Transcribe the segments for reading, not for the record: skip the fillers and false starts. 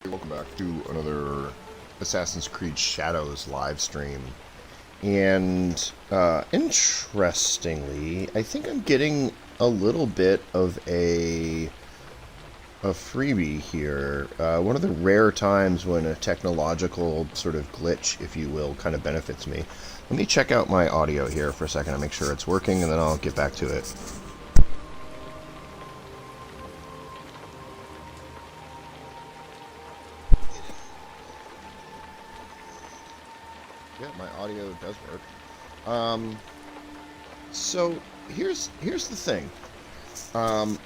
Welcome back to another Assassin's Creed Shadows live stream. And interestingly, I think I'm getting a little bit of a freebie here. One of the rare times when a technological sort of glitch, if you will, kind of benefits me. Let me check out my audio here for a second and make sure it's working, and then I'll get back to it. Yeah, my audio does work. So here's the thing. I'm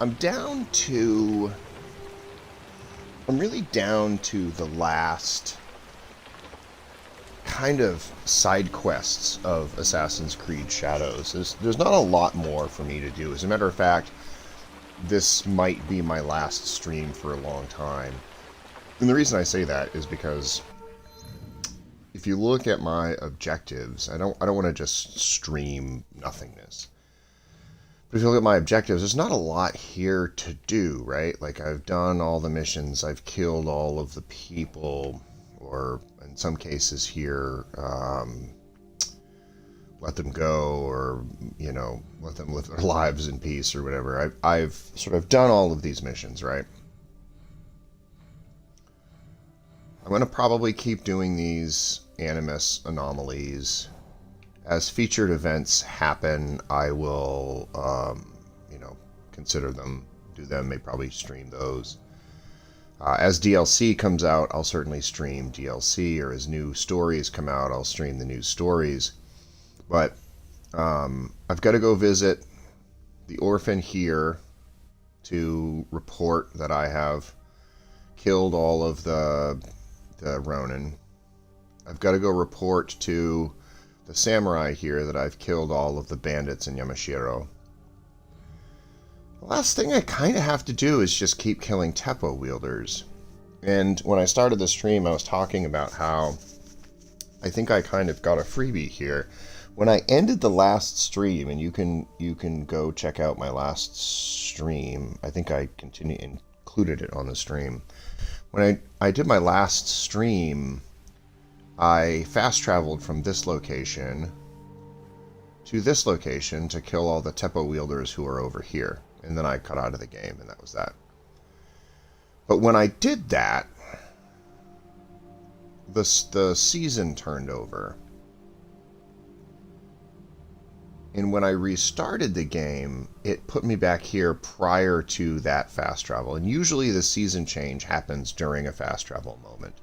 really down to the last kind of side quests of Assassin's Creed Shadows. There's not a lot more for me to do. As a matter of fact, this might be my last stream for a long time. And the reason I say that is because if you look at my objectives, I don't want to just stream nothingness. But if you look at my objectives, there's not a lot here to do, right? Like, I've done all the missions, I've killed all of the people, or in some cases here, let them go, or, you know, let them live their lives in peace, or whatever. I've sort of done all of these missions, right? I'm going to probably keep doing these Animus anomalies. As featured events happen, I will, you know, consider them, do them, may probably stream those. As DLC comes out, I'll certainly stream DLC, or as new stories come out, I'll stream the new stories. But I've got to go visit the Orphan here to report that I have killed all of the Ronin. I've got to go report to the samurai here that I've killed all of the bandits in Yamashiro. The last thing I kind of have to do is just keep killing Teppo wielders. And when I started the stream, I was talking about how I think I kind of got a freebie here. When I ended the last stream, and you can go check out my last stream. I think I included it on the stream. When I did my last stream, I fast traveled from this location to this location to kill all the Teppo wielders who are over here. And then I cut out of the game, and that was that. But when I did that, the season turned over. And when I restarted the game, it put me back here prior to that fast travel. And usually the season change happens during a fast travel moment.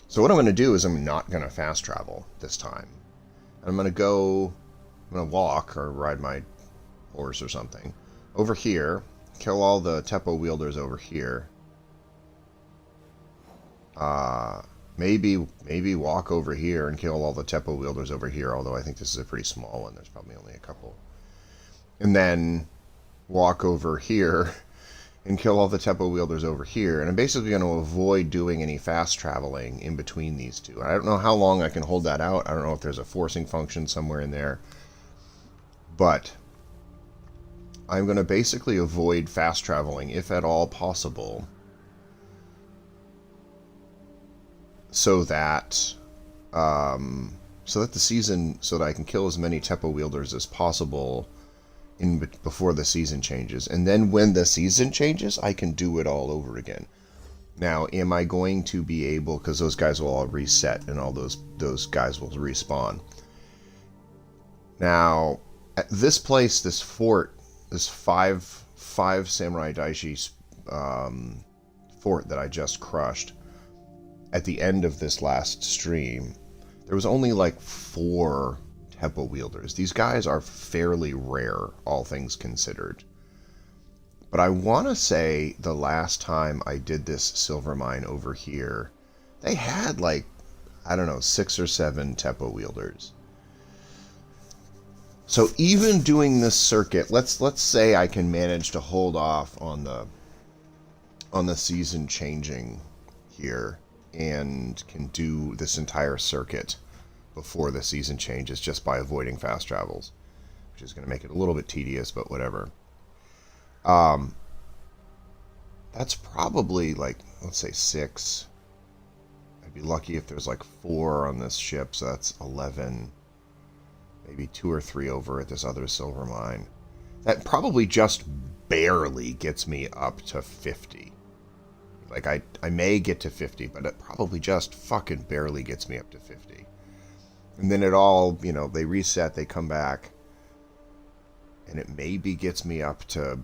So what I'm going to do is I'm not going to fast travel this time. I'm going to walk or ride my horse or something over here, kill all the Teppo wielders over here. Maybe walk over here and kill all the Teppo wielders over here, although I think this is a pretty small one. There's probably only a couple. And then walk over here and kill all the Teppo wielders over here. And I'm basically going to avoid doing any fast traveling in between these two. I don't know how long I can hold that out. I don't know if there's a forcing function somewhere in there. But I'm going to basically avoid fast traveling, if at all possible, so that the season, so that I can kill as many Teppo wielders as possible before the season changes. And then when the season changes, I can do it all over again. Now, am I going to be able, because those guys will all reset and all those guys will respawn. Now, at this place, this fort, this five Samurai Daishi fort that I just crushed, at the end of this last stream, there was only like 4 Teppo wielders. These guys are fairly rare, all things considered. But I want to say the last time I did this silver mine over here, they had like, I don't know, 6 or 7 Teppo wielders. So even doing this circuit, let's say I can manage to hold off on the season changing here, and can do this entire circuit before the season changes just by avoiding fast travels, which is going to make it a little bit tedious, but whatever. that's probably like, let's say 6. I'd be lucky if there's like 4 on this ship, so that's 11. Maybe 2 or 3 over at this other silver mine. That probably just barely gets me up to 50. Like, I may get to 50, but it probably just fucking barely gets me up to 50. And then it all, you know, they reset, they come back, and it maybe gets me up to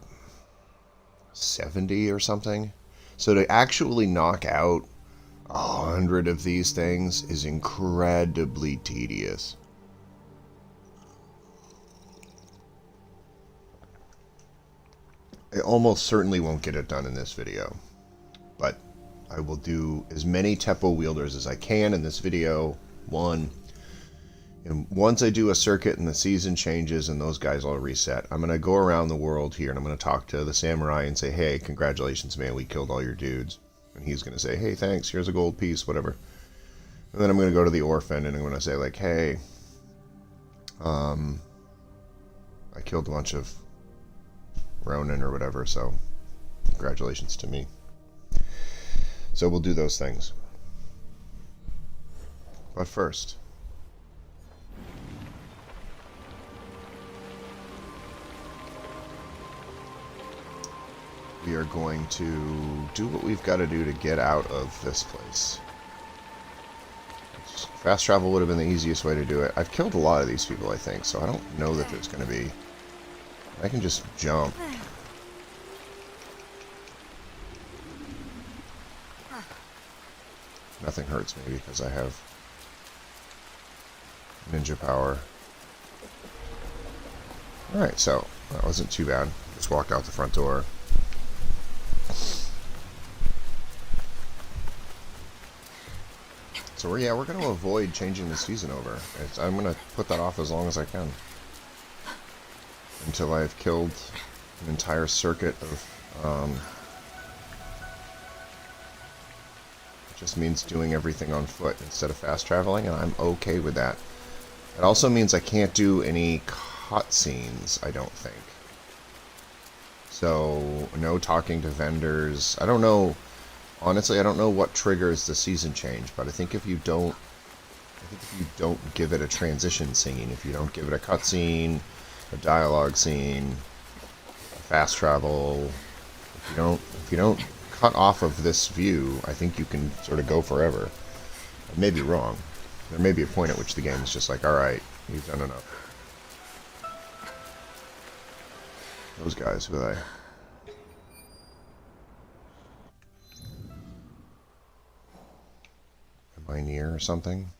70 or something. So to actually knock out 100 of these things is incredibly tedious. I almost certainly won't get it done in this video, but I will do as many Tepo wielders as I can in this video. And once I do a circuit and the season changes and those guys all reset, I'm going to go around the world here and I'm going to talk to the samurai and say, hey, congratulations, man, we killed all your dudes. And he's going to say, hey, thanks, here's a gold piece, whatever. And then I'm going to go to the Orphan and I'm going to say, like, hey, I killed a bunch of Ronin or whatever, so congratulations to me. So we'll do those things. But first, we are going to do what we've got to do to get out of this place. Fast travel would have been the easiest way to do it. I've killed a lot of these people, I think, so I don't know that there's going to be... I can just jump. Nothing hurts me because I have ninja power. Alright, so that wasn't too bad. Just walked out the front door. So we're going to avoid changing the season over. I'm going to put that off as long as I can. Until I've killed an entire circuit of... it just means doing everything on foot instead of fast traveling, and I'm okay with that. It also means I can't do any cutscenes, I don't think. So, no talking to vendors. I don't know... Honestly, I don't know what triggers the season change, but I think if you don't give it a transition scene, if you don't give it a cutscene, a dialogue scene, a fast travel, if you don't cut off of this view, I think you can sort of go forever. I may be wrong. There may be a point at which the game is just like, alright, you've done enough. Those guys, who are they? Am I near or something?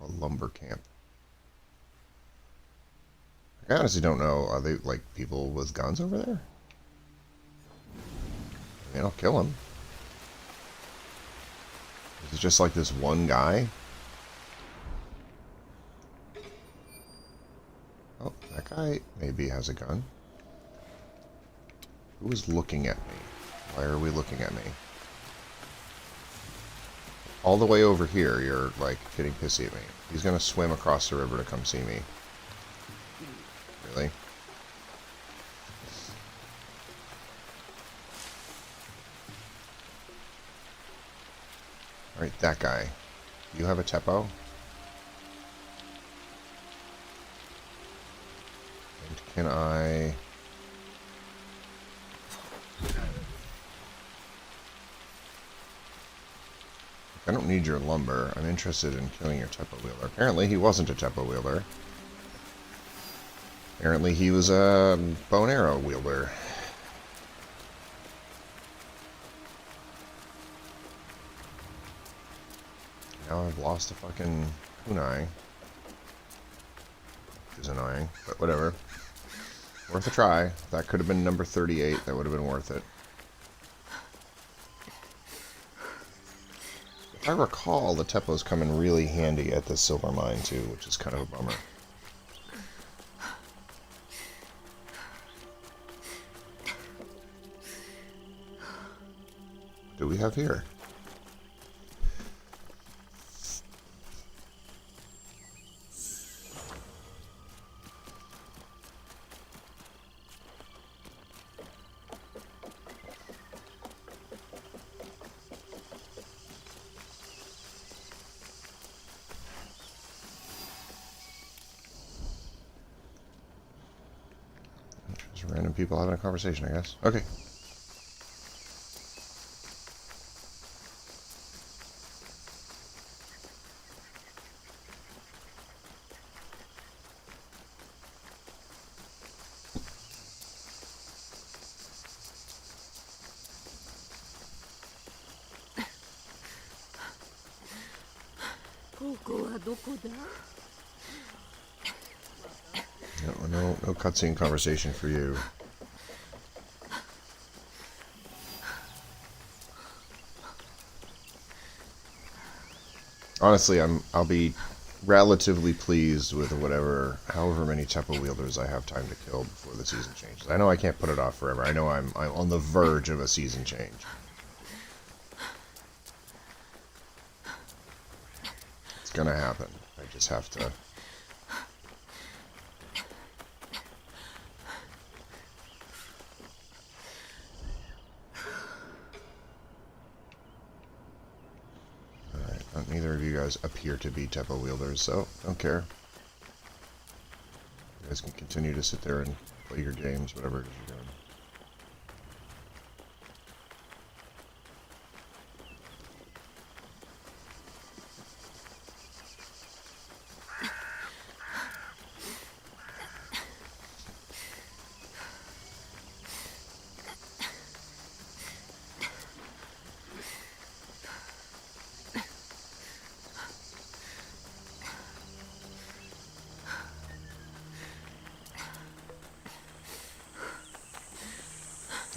A lumber camp. I honestly don't know. Are they like people with guns over there? I mean, I'll kill him. Is it just like this one guy? Oh, that guy maybe has a gun. Who is looking at me? Why are we looking at me? All the way over here, you're, like, getting pissy at me. He's gonna swim across the river to come see me. Really? Alright, that guy. You have a Teppo? And can I... I don't need your lumber. I'm interested in killing your Teppo wielder. Apparently he wasn't a Teppo wielder. Apparently he was a bow and arrow wielder. Now I've lost a fucking kunai. Which is annoying, but whatever. Worth a try. That could have been number 38. That would have been worth it. If I recall, the Teppos come in really handy at this silver mine too, which is kind of a bummer. What do we have here? Random people having a conversation, I guess. Okay. No cutscene conversation for you. Honestly, I'll be relatively pleased with however many Tempo Wielders I have time to kill before the season changes. I know I can't put it off forever. I know I'm on the verge of a season change. It's gonna happen. I just have to. Alright, neither of you guys appear to be Tempo Wielders, so don't care. You guys can continue to sit there and play your games, whatever it is you're doing.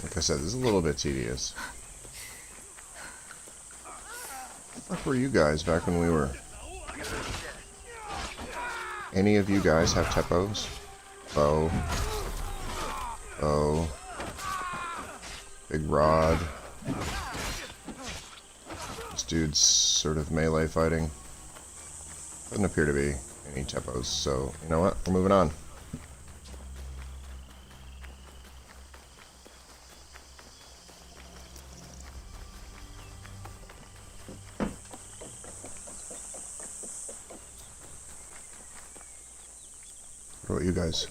Like I said, this is a little bit tedious. What were you guys back when we were... Any of you guys have Tepos? Bow. Bow. Big rod. This dude's sort of melee fighting. Doesn't appear to be any Tepos, so you know what? We're moving on. What about you guys?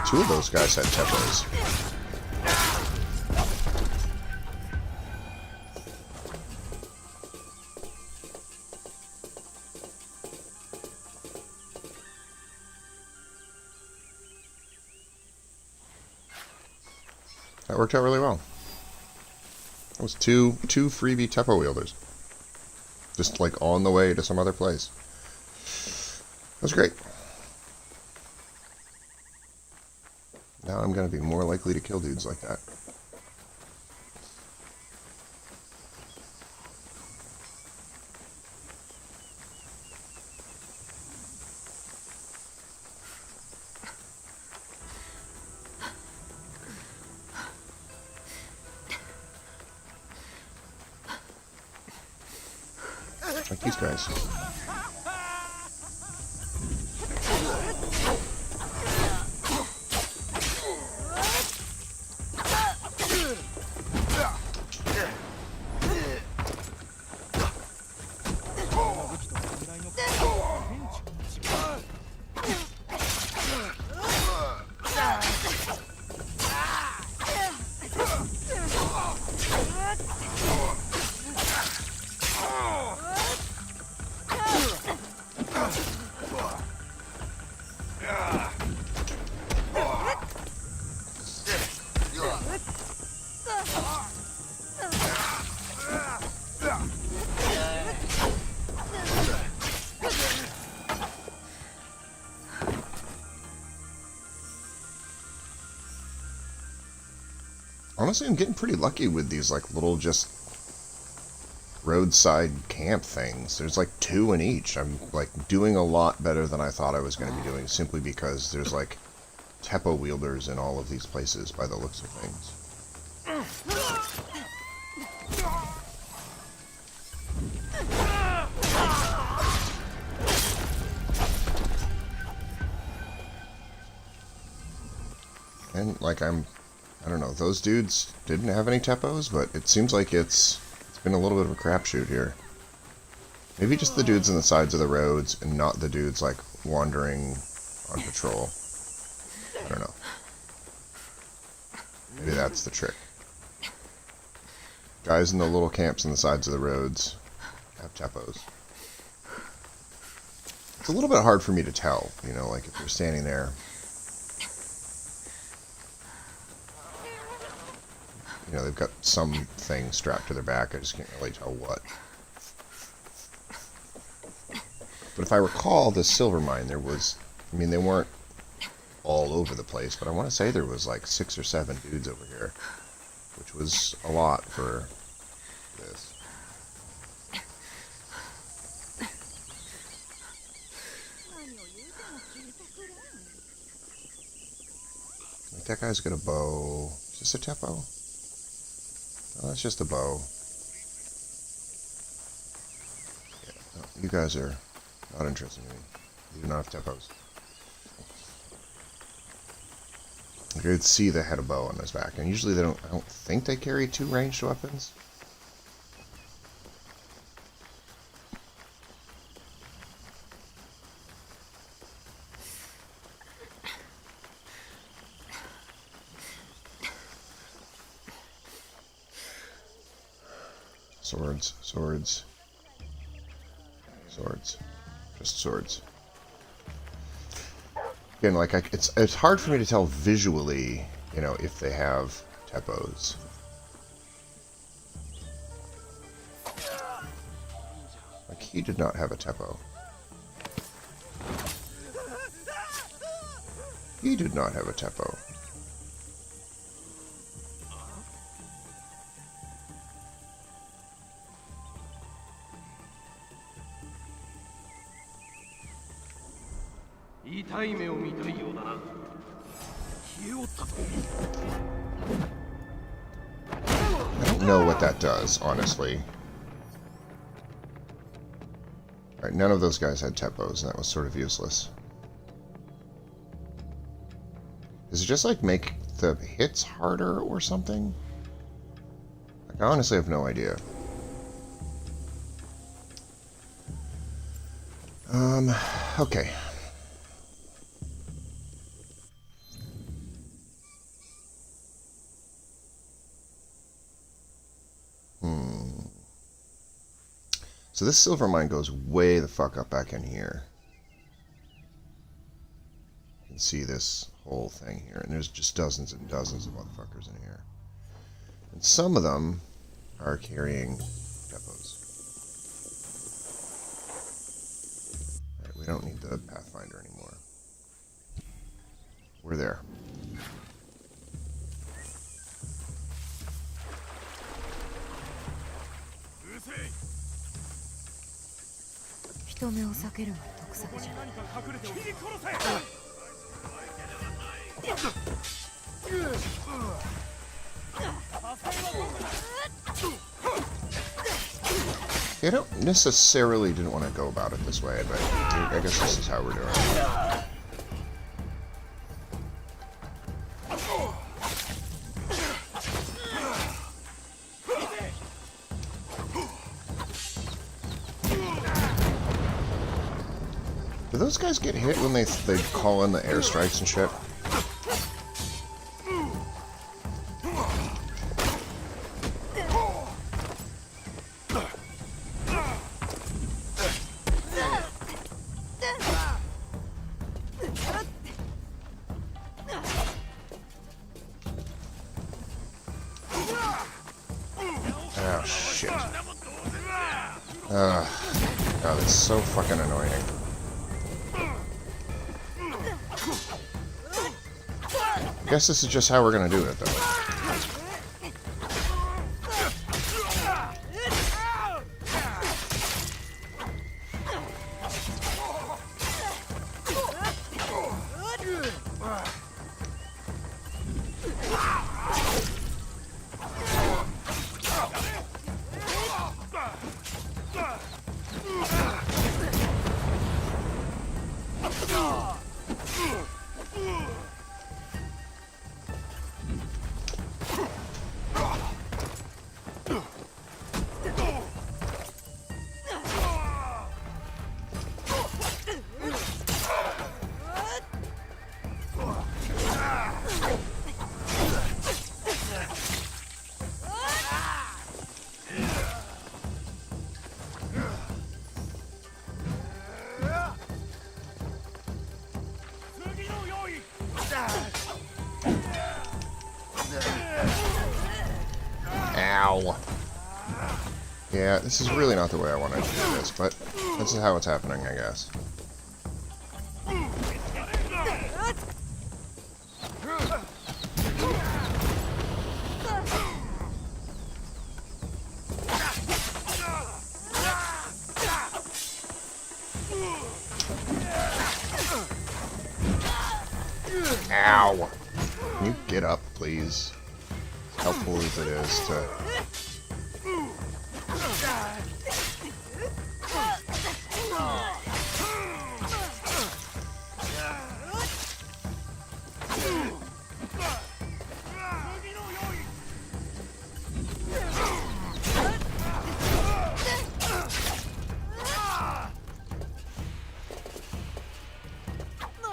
Two of those guys had Tepos. That worked out really well. That was two freebie Tepo wielders. Just like on the way to some other place. That was great. Now I'm going to be more likely to kill dudes like that. Like these guys. Honestly, I'm getting pretty lucky with these, like, little just roadside camp things. There's, like, 2 in each. I'm, like, doing a lot better than I thought I was going to be doing, simply because there's, like, Tepo wielders in all of these places, by the looks of things. And, like, I don't know, those dudes didn't have any Tepos, but it seems like it's been a little bit of a crapshoot here. Maybe just the dudes on the sides of the roads and not the dudes, like, wandering on patrol. I don't know. Maybe that's the trick. Guys in the little camps on the sides of the roads have tepos. It's a little bit hard for me to tell, you know, like if they're standing there. You know, they've got something strapped to their back. I just can't really tell what. But if I recall, the silver mine, there was... I mean, they weren't all over the place, but I want to say there was like 6 or 7 dudes over here, which was a lot for this. Like that guy's got a bow. Is this a tepo? Oh, that's just a bow. Yeah, no, you guys are not interested in me. You do not have tepos. I could see they had a bow on his back, and usually they don't. I don't think they carry 2 ranged weapons. Swords, swords, swords, just swords. Again, like it's hard for me to tell visually, you know, if they have tepos. Like he did not have a tepo. He did not have a tepo. I don't know what that does, honestly. Alright, none of those guys had tepos, and that was sort of useless. Does it just, like, make the hits harder or something? Like, I honestly have no idea. Okay. So this silver mine goes way the fuck up back in here. You can see this whole thing here, and there's just dozens and dozens of motherfuckers in here. And some of them are carrying tepos. Alright, we don't need the Pathfinder anymore. We're there. I don't necessarily didn't want to go about it this way, but I guess this is how we're doing it. Do those guys get hit when they call in the airstrikes and shit? Oh, shit. God, that's so fucking annoying. I guess this is just how we're gonna do it, though. Yeah, this is really not the way I wanted to do this, but this is how it's happening, I guess. Ow! Can you get up, please? As helpful as it is to...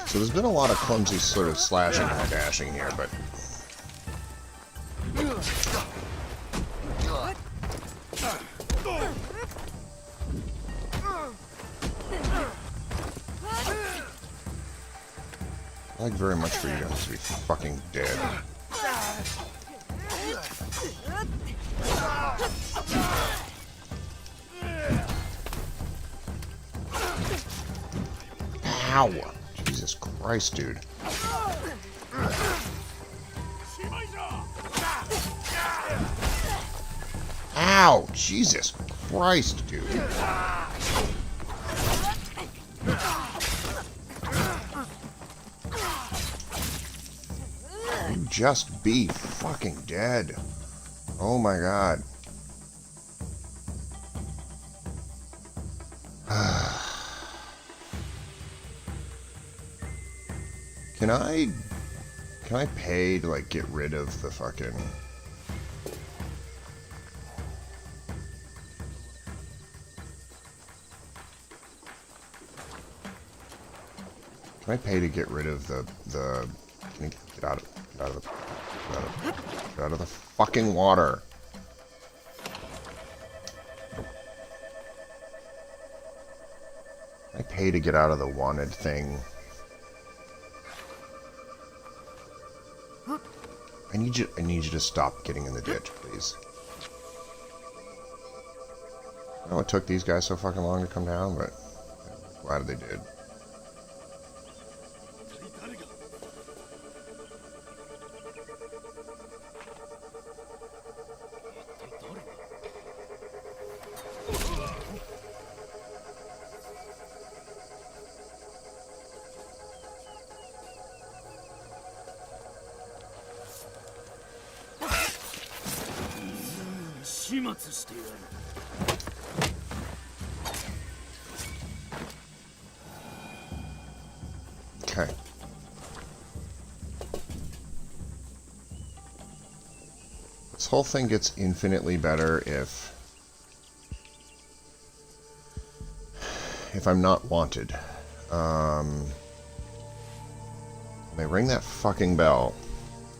So there's been a lot of clumsy sort of slashing and dashing here, but... I'd like very much for you guys to be fucking dead. Ow! Jesus Christ, dude. Ow! Jesus Christ, dude. You just be fucking dead. Oh my god. Can I pay to, like, get rid of the fucking... Can I pay to get rid of the... Can you get out of the fucking water? Can I pay to get out of the wanted thing? I need you to stop getting in the ditch, please. I know it took these guys so fucking long to come down, but I'm glad they did. Okay. This whole thing gets infinitely better if I'm not wanted. When they ring that fucking bell,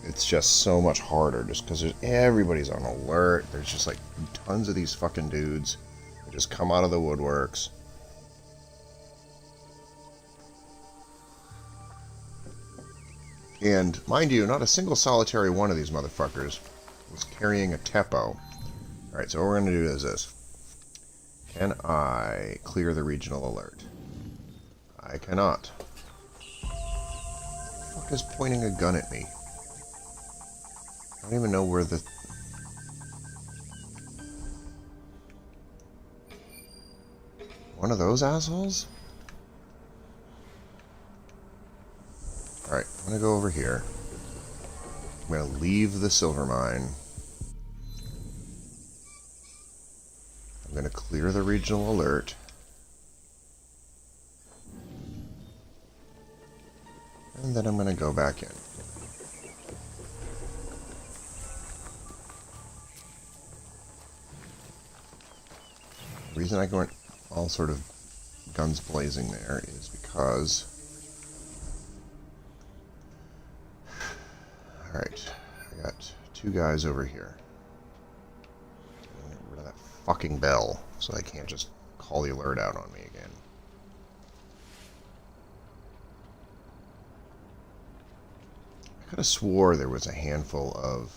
it's just so much harder just because everybody's on alert. There's just like tons of these fucking dudes that just come out of the woodworks. And mind you, not a single solitary one of these motherfuckers was carrying a teppo. Alright, so what we're going to do is this. Can I clear the regional alert? I cannot. Who the fuck is pointing a gun at me? I don't even know where the... One of those assholes? Alright, I'm gonna go over here. I'm gonna leave the silver mine. I'm gonna clear the regional alert. And then I'm gonna go back in. The reason I went all sort of guns blazing there is because... Alright, I got two guys over here. Get rid of that fucking bell so I can't just call the alert out on me again. I could have swore there was a handful of...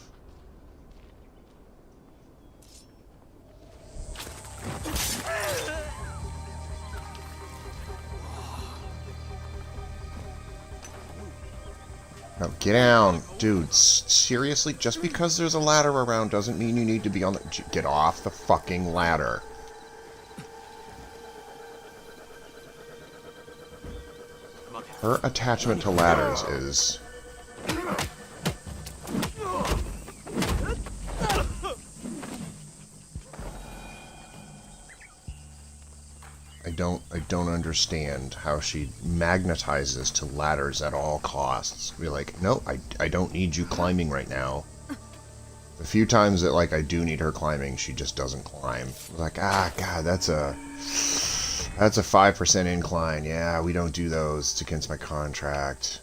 No, get down. Dude, seriously? Just because there's a ladder around doesn't mean you need to be on the... Get off the fucking ladder. Her attachment to ladders is... I don't understand how she magnetizes to ladders at all costs. Be like, no, I don't need you climbing right now. The few times that, like, I do need her climbing, she just doesn't climb. Like, ah, God, that's a 5% incline. Yeah, we don't do those. It's against my contract.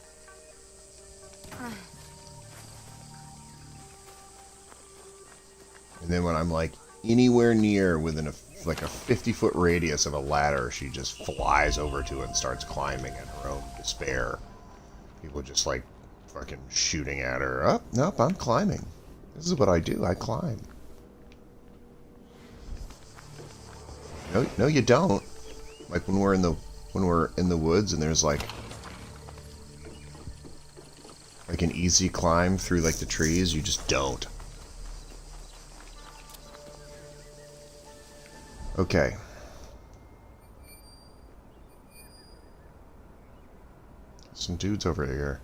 And then when I'm, like, anywhere near within like a 50-foot radius of a ladder, she just flies over to it and starts climbing in her own despair. People just, like, fucking shooting at her. Oh, nope, I'm climbing. This is what I do. I climb. No, you don't. Like when we're in the woods and there's like an easy climb through like the trees, you just don't. Okay. Some dudes over here.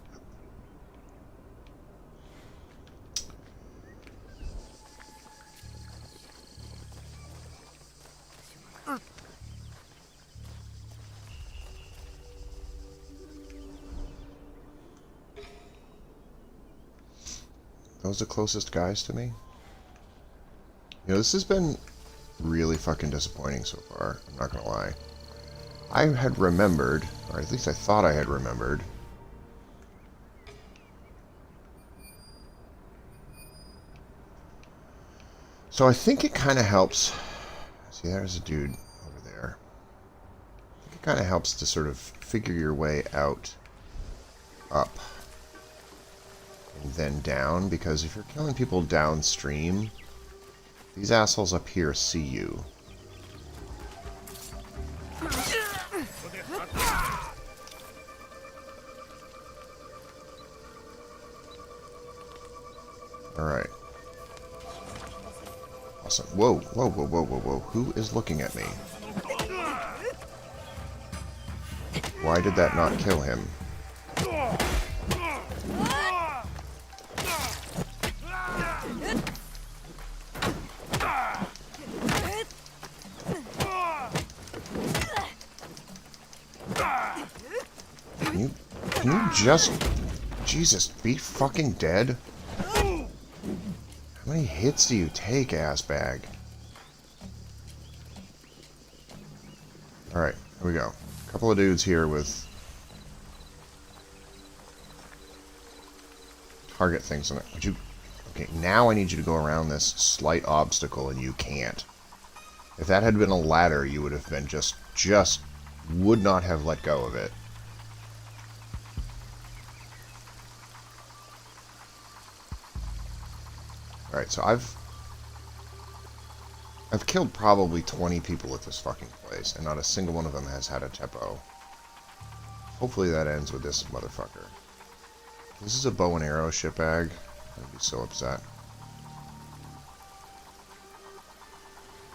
Those are the closest guys to me. You know, this has been really fucking disappointing so far. I'm not gonna lie. I had remembered, or at least I thought I had remembered. So I think it kind of helps. See, there's a dude over there. I think it kind of helps to sort of figure your way out, up, and then down, because if you're killing people downstream, these assholes up here see you. Alright. Awesome. Whoa, whoa, whoa, whoa, whoa, whoa. Who is looking at me? Why did that not kill him? Can you just... Jesus, be fucking dead? How many hits do you take, assbag? Alright, here we go. A couple of dudes here with... target things on it. Would you... Okay, now I need you to go around this slight obstacle, and you can't. If that had been a ladder, you would have been just would not have let go of it. Alright, so I've killed probably 20 people at this fucking place, and not a single one of them has had a tempo. Hopefully that ends with this motherfucker. This is a bow and arrow shitbag. I'd be so upset.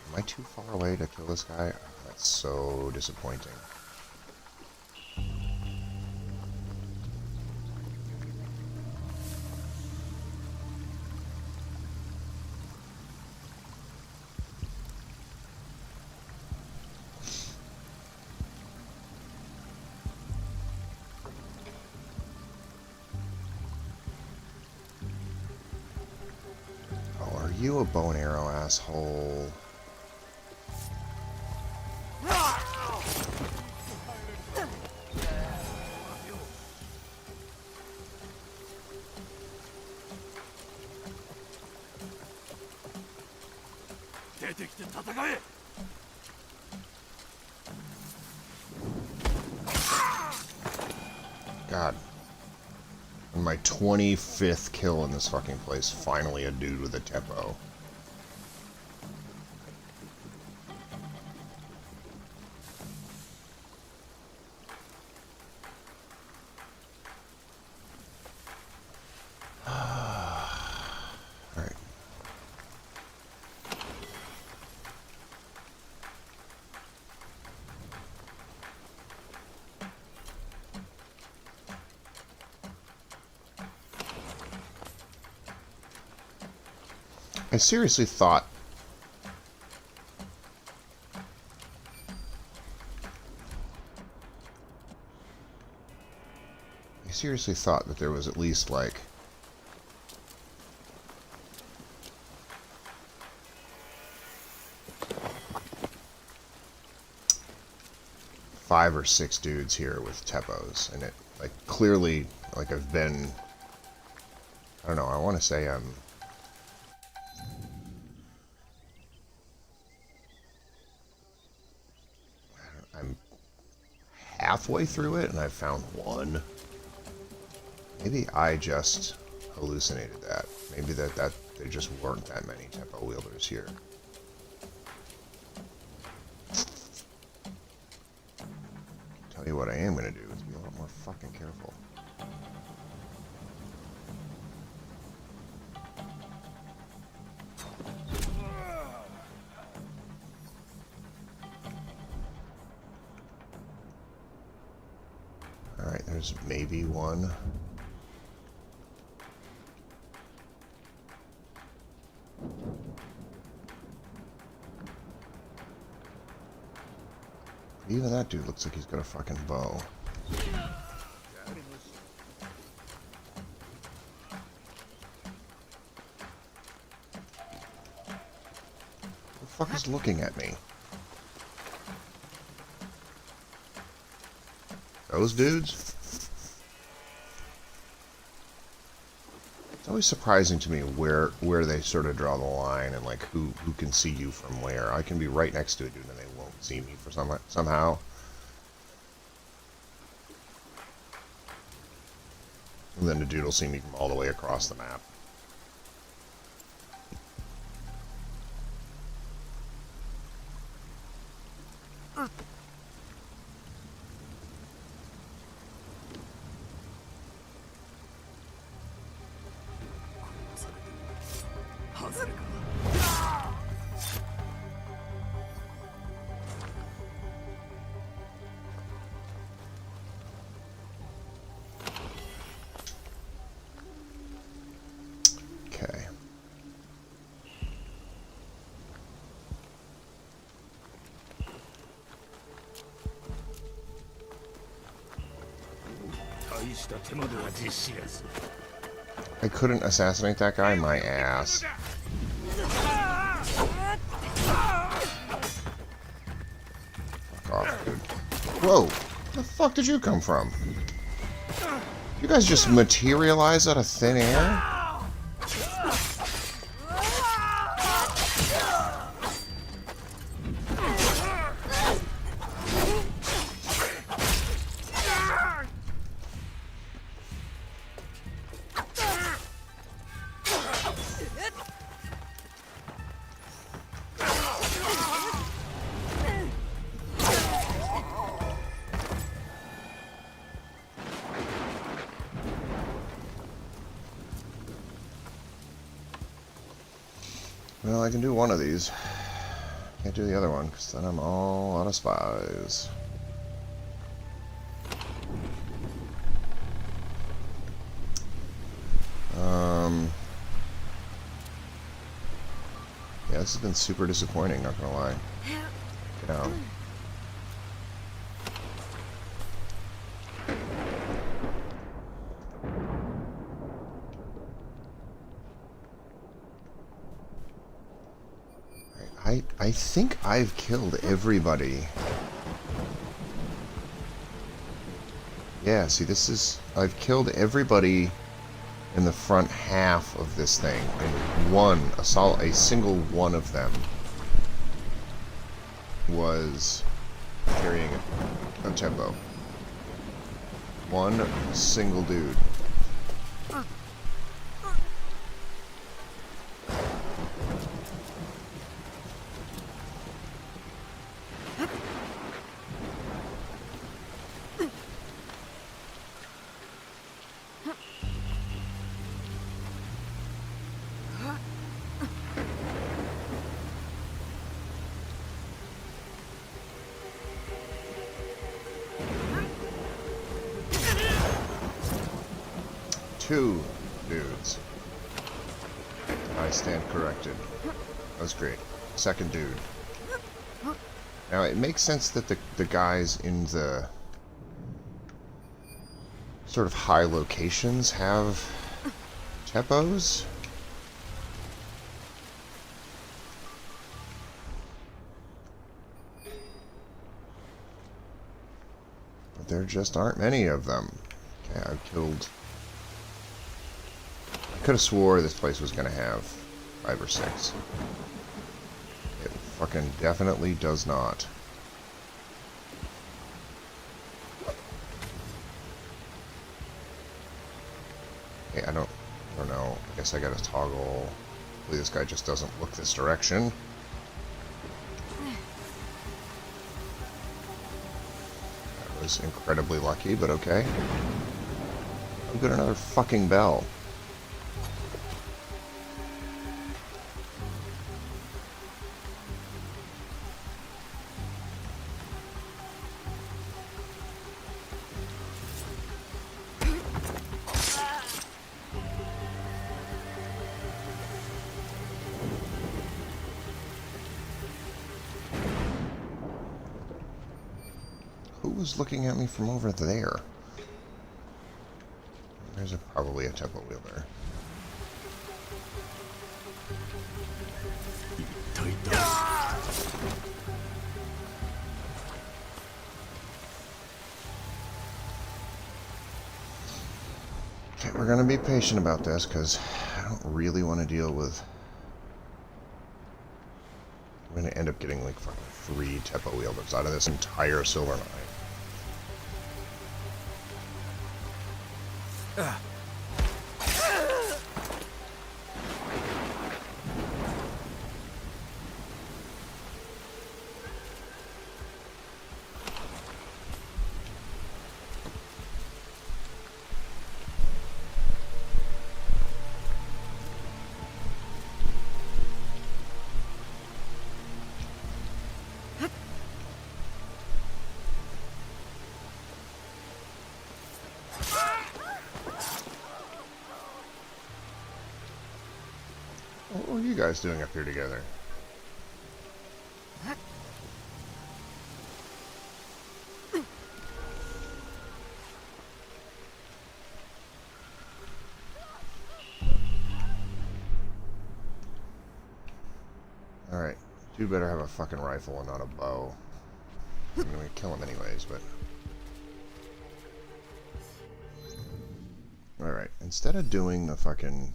Am I too far away to kill this guy? Oh, that's so disappointing. You a bow and arrow asshole. God. On my 25th kill in this fucking place, finally a dude with a tempo. I seriously thought... I seriously thought that there was at least, like... 5 or 6 dudes here with Tepos, and it, like, clearly, like, I've been... I don't know, I want to say I'm halfway through it, and I've found one. Maybe I just hallucinated that. Maybe that there just weren't that many Tepo wielders here. Tell you what I am going to do is be a lot more fucking careful. Alright, there's maybe one. Even that dude looks like he's got a fucking bow. Who the fuck is looking at me? Those dudes? It's always surprising to me where they sort of draw the line and like who can see you from where. I can be right next to a dude and they won't see me for somehow. And then the dude will see me from all the way across the map. Okay. I couldn't assassinate that guy, my ass. Fuck off, dude. Whoa! Where the fuck did you come from? You guys just materialize out of thin air? Well, I can do one of these. Can't do the other one, because then I'm all out of spies. Yeah, this has been super disappointing, not gonna lie. Get down. I think I've killed everybody. Yeah, see, this is... I've killed everybody in the front half of this thing. And a single one of them was carrying a tempo. One single dude. Two dudes. I I stand corrected. That was great. Second dude. Now, it makes sense that the guys in the sort of high locations have tepos. But there just aren't many of them. Okay, I've killed... I could have swore this place was going to have 5 or 6. It fucking definitely does not. Okay, I don't know. I guess I gotta toggle. Hopefully this guy just doesn't look this direction. That was incredibly lucky, but okay. I've got another fucking bell. Who was looking at me from over there? There's probably a tempo wheel there. Okay, we're gonna be patient about this because I don't really want to deal with... I'm gonna end up getting like fucking 3 tempo wielders out of this entire silver mine. What are you guys doing up here together? Alright, you better have a fucking rifle and not a bow. I'm gonna kill him anyways, but... Alright, instead of doing the fucking...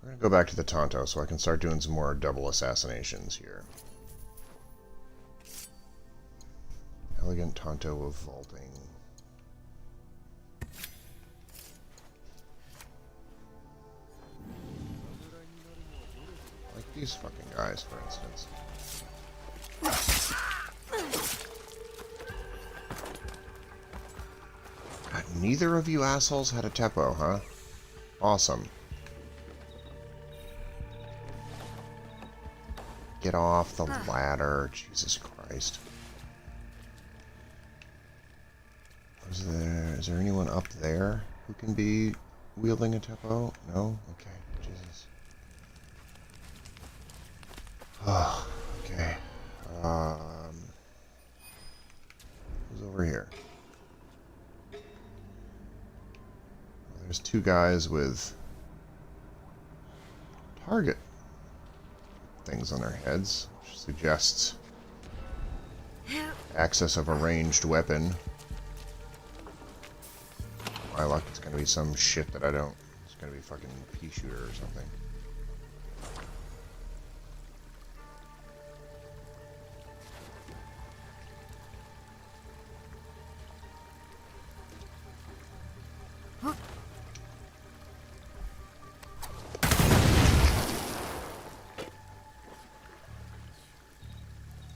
We're gonna go back to the Tonto so I can start doing some more double assassinations here. Elegant Tonto of vaulting. Like these fucking guys, for instance. God, neither of you assholes had a Teppo, huh? Awesome. Get off the ladder, Jesus Christ. Is there anyone up there who can be wielding a Teppo? No? Okay, Jesus. Oh, okay. Who's over here? Well, there's 2 guys with target things on their heads, which suggests access of a ranged weapon. My luck, it's gonna be some shit that I don't. It's gonna be fucking pea shooter or something.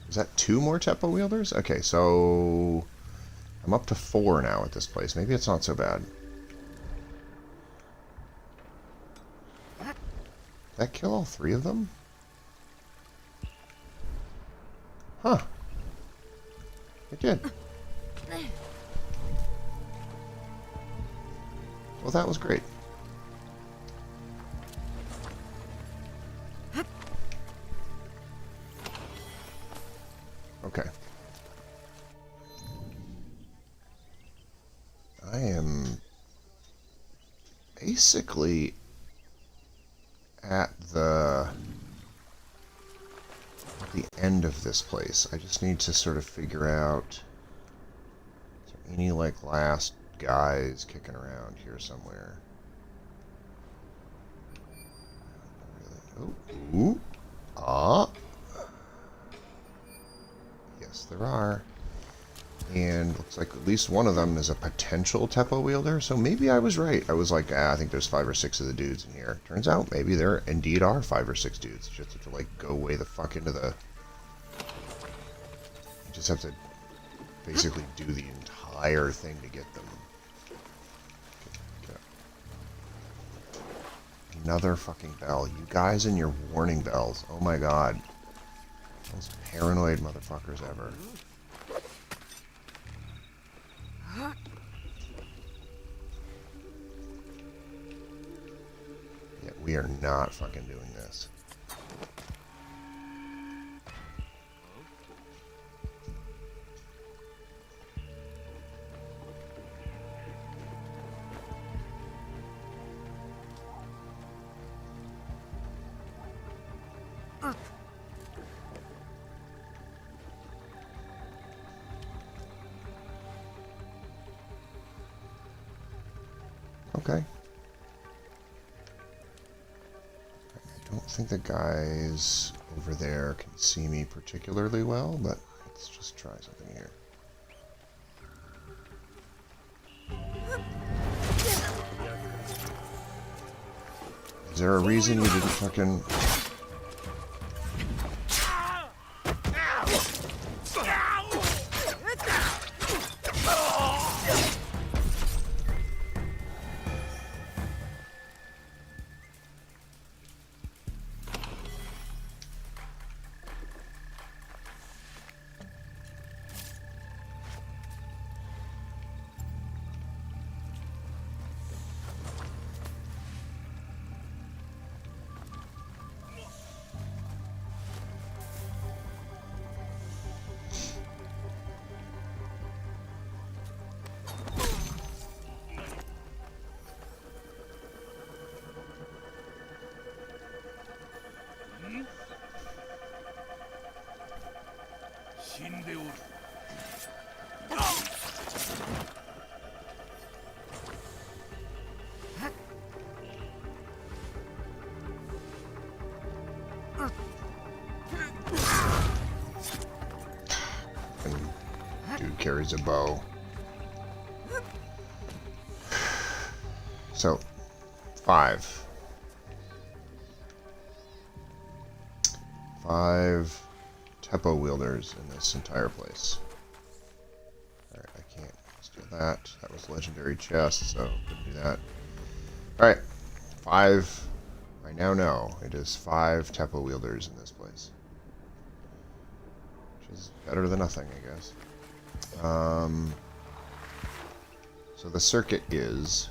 Is that 2 more Teppo wielders? Okay, so I'm up to 4 now at this place. Maybe it's not so bad. Did that kill all 3 of them? Huh. It did. Well, that was great. Okay. I am basically at the end of this place. I just need to sort of figure out, is there any like last guys kicking around here somewhere? Oh, ooh, ah, yes there are. And looks like at least one of them is a potential Tepo wielder, so maybe I was right. I was like, I think there's 5 or 6 of the dudes in here. Turns out maybe there indeed are 5 or 6 dudes. You just have to like go way the fuck into the... You just have to basically do the entire thing to get them. Okay. Another fucking bell. You guys and your warning bells. Oh my god. Most paranoid motherfuckers ever. Yeah, we are not fucking doing this. Okay. I don't think the guys over there can see me particularly well, but let's just try something here. Is there a reason you didn't fucking... Dude carries a bow. So, 5. 5 Tepo wielders in this entire place. Alright, I can't steal that. That was legendary chest, so couldn't do that. Alright, 5. I now know it is 5 Tepo wielders in this place. Which is better than nothing, I guess. So the circuit is...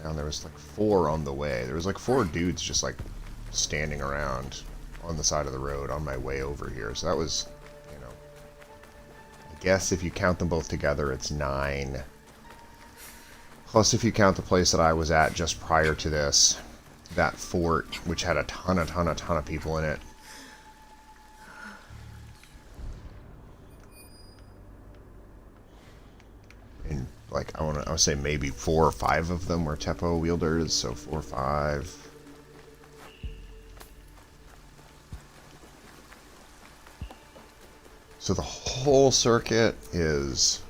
And there was like 4 on the way. There was like 4 dudes just like standing around on the side of the road on my way over here. So that was, you know, I guess if you count them both together, it's 9. Plus, if you count the place that I was at just prior to this, that fort, which had a ton of people in it. And like, I would say maybe 4 or 5 of them were Tepo wielders, so 4 or 5. So the whole circuit is,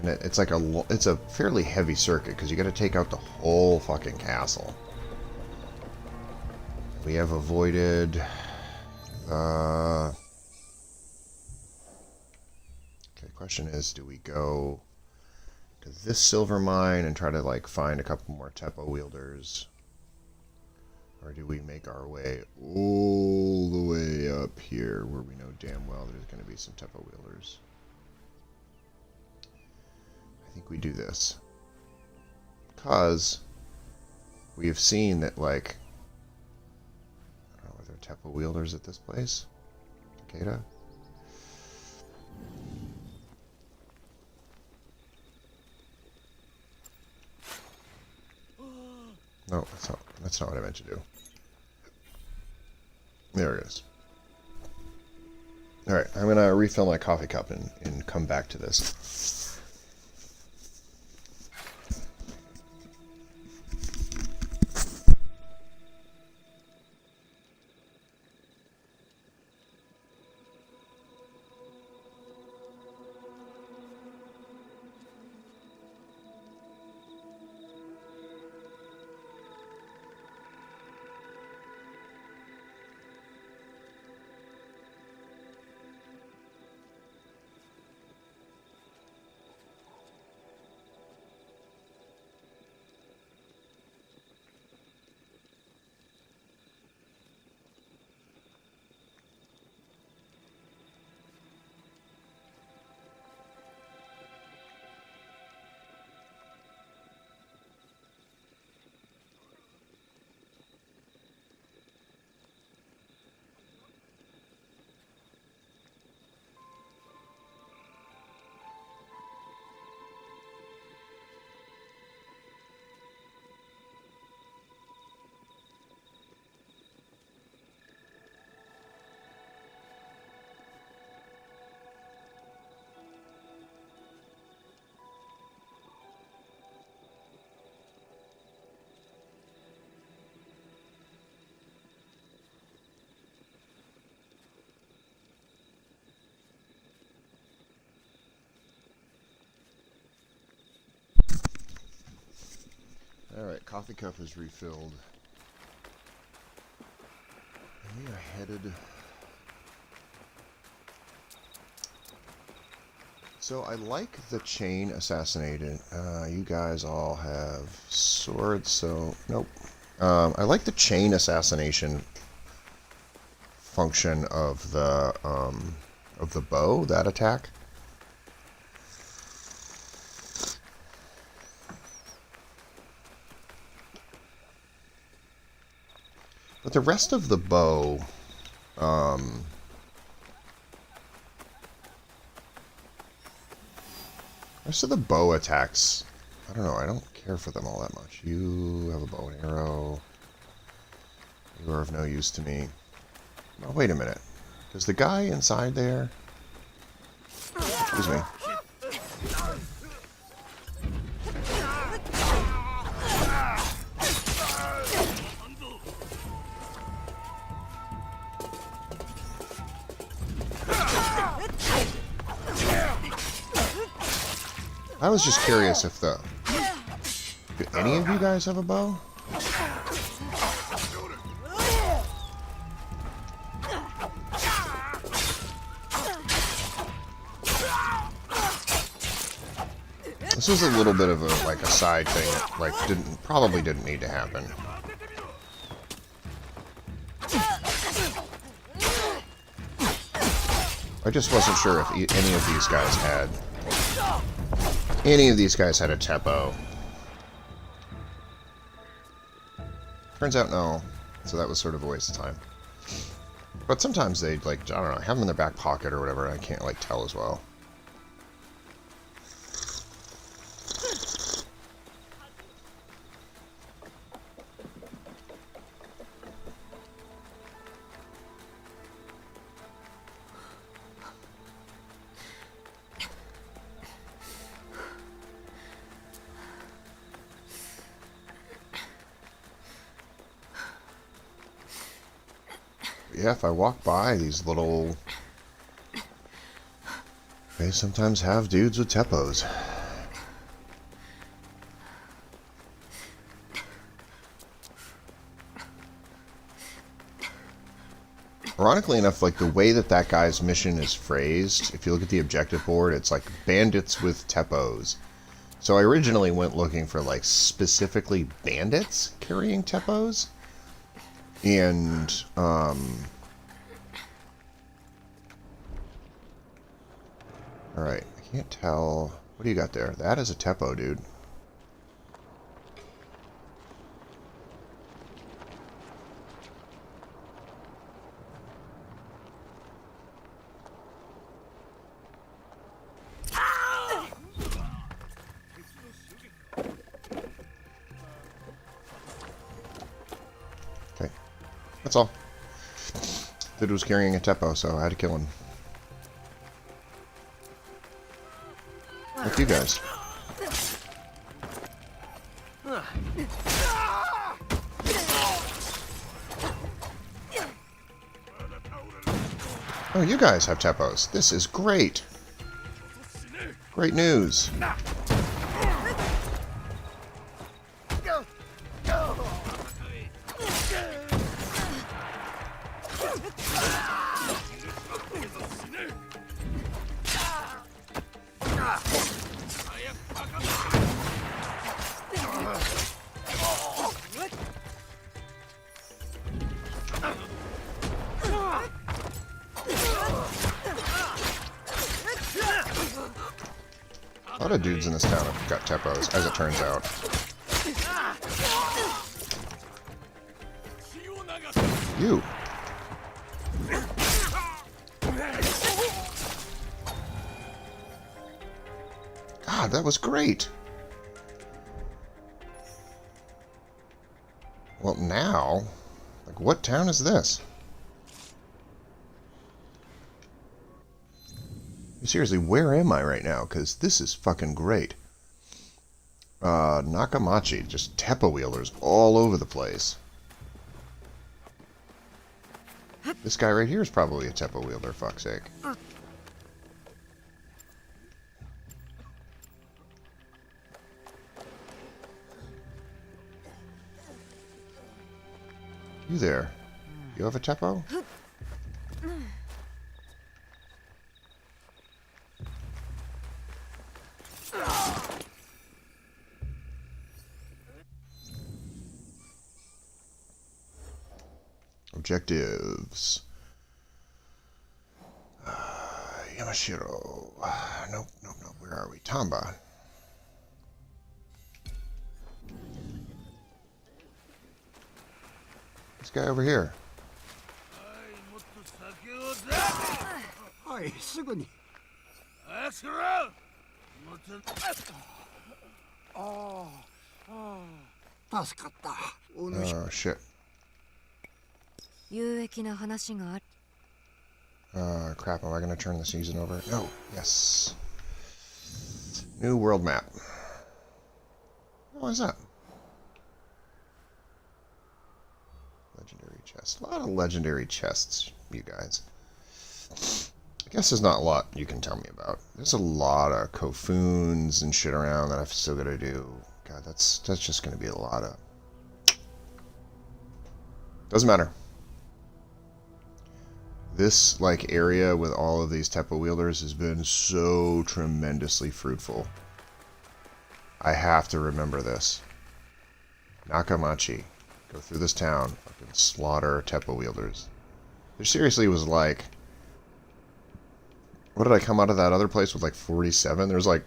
and it's like it's a fairly heavy circuit because you got to take out the whole fucking castle. We have avoided. Okay, question is, do we go to this silver mine and try to like find a couple more Tepo wielders? Or do we make our way all the way up here where we know damn well there's going to be some Tepo wheelers? I think we do this. Because we have seen that, like, I don't know, are there Tepo wielders at this place? Takeda? No, that's not what I meant to do. There it is. Alright, I'm going to refill my coffee cup and come back to this. Alright, coffee cup is refilled. And we are headed... So I like the chain assassinated. You guys all have swords, so... Nope. I like the chain assassination function of the bow, that attack. But the rest of the bow, rest of the bow attacks, I don't know, I don't care for them all that much. You have a bow and arrow. You are of no use to me. Oh, wait a minute. Does the guy inside there... Excuse me. I was just curious if do any of you guys have a bow? This was a little bit of a side thing that probably didn't need to happen. I just wasn't sure if any of these guys had a Tepo. Turns out no. So that was sort of a waste of time. But sometimes they, I don't know, have them in their back pocket or whatever. I can't, tell as well. Yeah, if I walk by these little... They sometimes have dudes with Tepos. Ironically enough, the way that guy's mission is phrased, if you look at the objective board, it's like bandits with Tepos. So I originally went looking for, specifically bandits carrying Tepos. And, alright, I can't tell. What do you got there? That is a Teppo, dude. Okay, that's all. Dude was carrying a Teppo, so I had to kill him. Fuck you guys. Oh, you guys have Teppos. This is great. Great news. A lot of dudes in this town have got Teppos, as it turns out. You. God, that was great. Well, now, like, what town is this? Seriously, where am I right now? Because this is fucking great. Nakamachi, just Teppo wielders all over the place. This guy right here is probably a Teppo wielder, fuck's sake. You there. You have a Teppo? Objectives. Yamashiro. Nope. Where are we? Tamba. This guy over here. Oh, shit. Crap, am I going to turn the season over? No. Yes. New world map. What is that? Legendary chest. A lot of legendary chests, you guys. I guess there's not a lot you can tell me about. There's a lot of Kofuns and shit around that I've still got to do. God, that's just going to be a lot of... Doesn't matter. This, like, area with all of these Teppo wielders has been so tremendously fruitful. I have to remember this. Nakamachi. Go through this town. Fucking slaughter Teppo wielders. There seriously was like... What did I come out of that other place with, like, 47? There's like...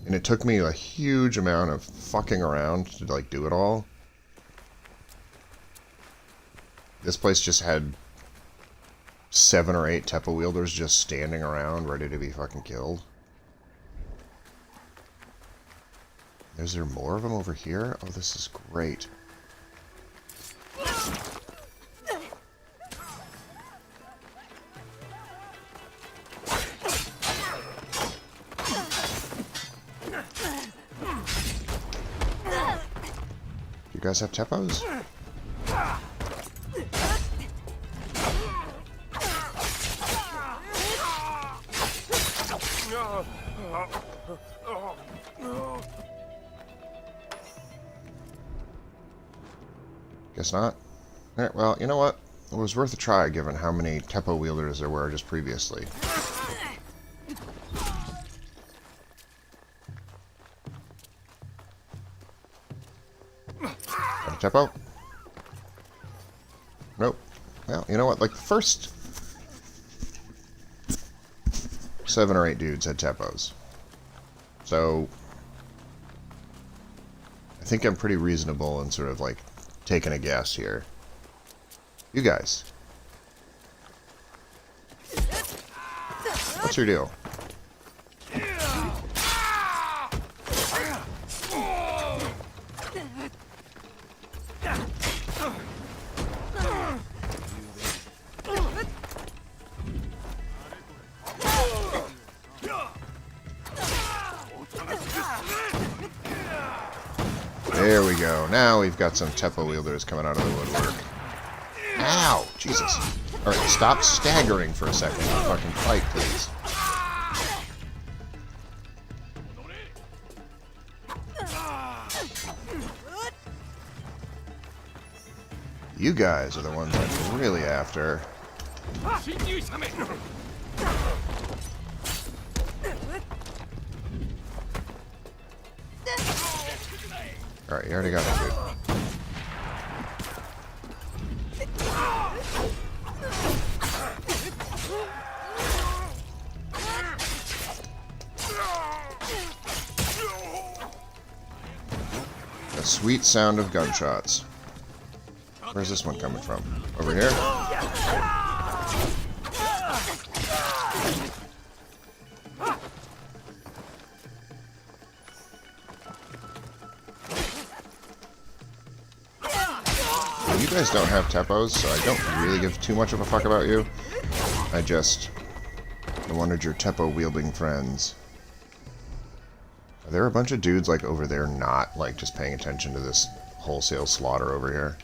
And it took me a huge amount of fucking around to, like, do it all. This place just had 7 or 8 Teppo wielders just standing around ready to be fucking killed. Is there more of them over here? Oh, this is great. You guys have Teppos? Guess not. Alright, well, you know what? It was worth a try given how many Teppo wielders there were just previously. Got a Teppo? Well, you know what? Like the first 7 or 8 dudes had tepos. So I think I'm pretty reasonable in sort of like taking a guess here. You guys. What's your deal? There we go. Now we've got some Teppo wielders coming out of the woodwork. Ow! Jesus. Alright, stop staggering for a second and fucking fight, please. You guys are the ones I'm really after. Alright, you already got it, dude. The sweet sound of gunshots. Where's this one coming from? Over here? You guys don't have Teppos, so I don't really give too much of a fuck about you. I wanted your Teppo-wielding friends. Are there a bunch of dudes, like, over there not, like, just paying attention to this wholesale slaughter over here?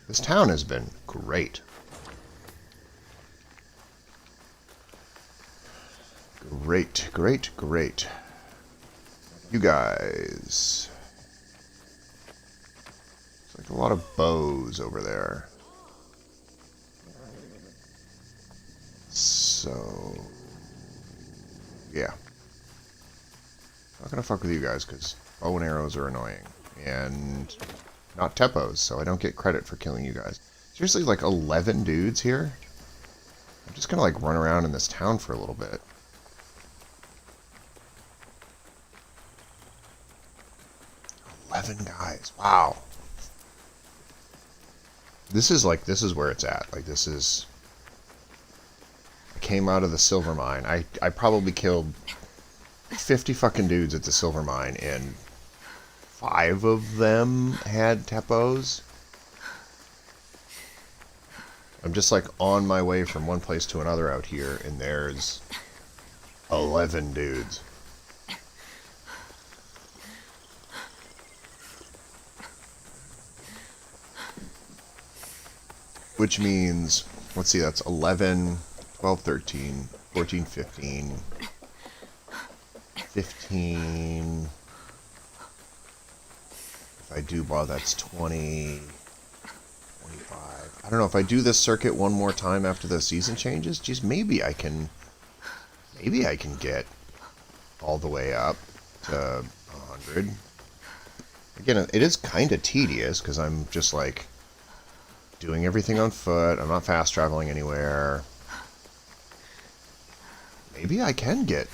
This town has been great. Great, great, great. You guys. It's like a lot of bows over there. So... yeah. Not gonna fuck with you guys, because bow and arrows are annoying. And... not Teppos, so I don't get credit for killing you guys. Seriously, like 11 dudes here? I'm just gonna like run around in this town for a little bit. Guys. Wow. This is where it's at. Like, this is... I came out of the silver mine. I probably killed 50 fucking dudes at the silver mine, and 5 of them had Teppos. I'm just like on my way from one place to another out here, and there's 11 dudes. Which means, let's see, that's 11, 12, 13, 14, 15, 15... if I do, well, that's 20, 25. I don't know, if I do this circuit one more time after the season changes, geez, maybe I can get all the way up to 100. Again, it is kind of tedious, because I'm just, like, doing everything on foot. I'm not fast traveling anywhere. Maybe I can get...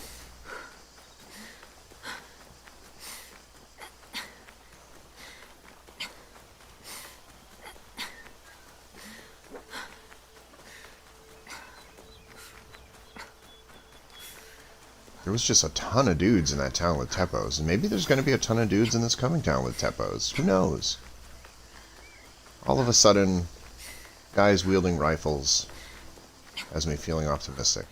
there was just a ton of dudes in that town with Teppos, and maybe there's going to be a ton of dudes in this coming town with Teppos. Who knows? All of a sudden, guys wielding rifles has me feeling optimistic.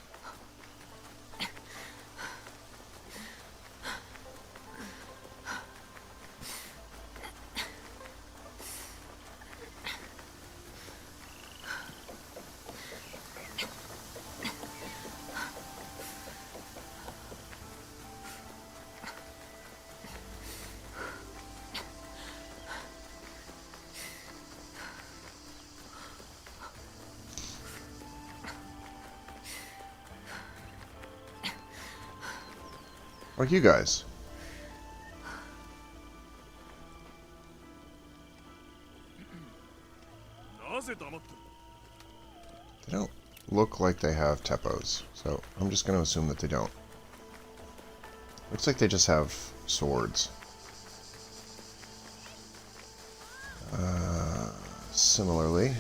Like you guys. look like they have tepos, so I'm just going to assume that they don't. Looks like they just have swords. Similarly.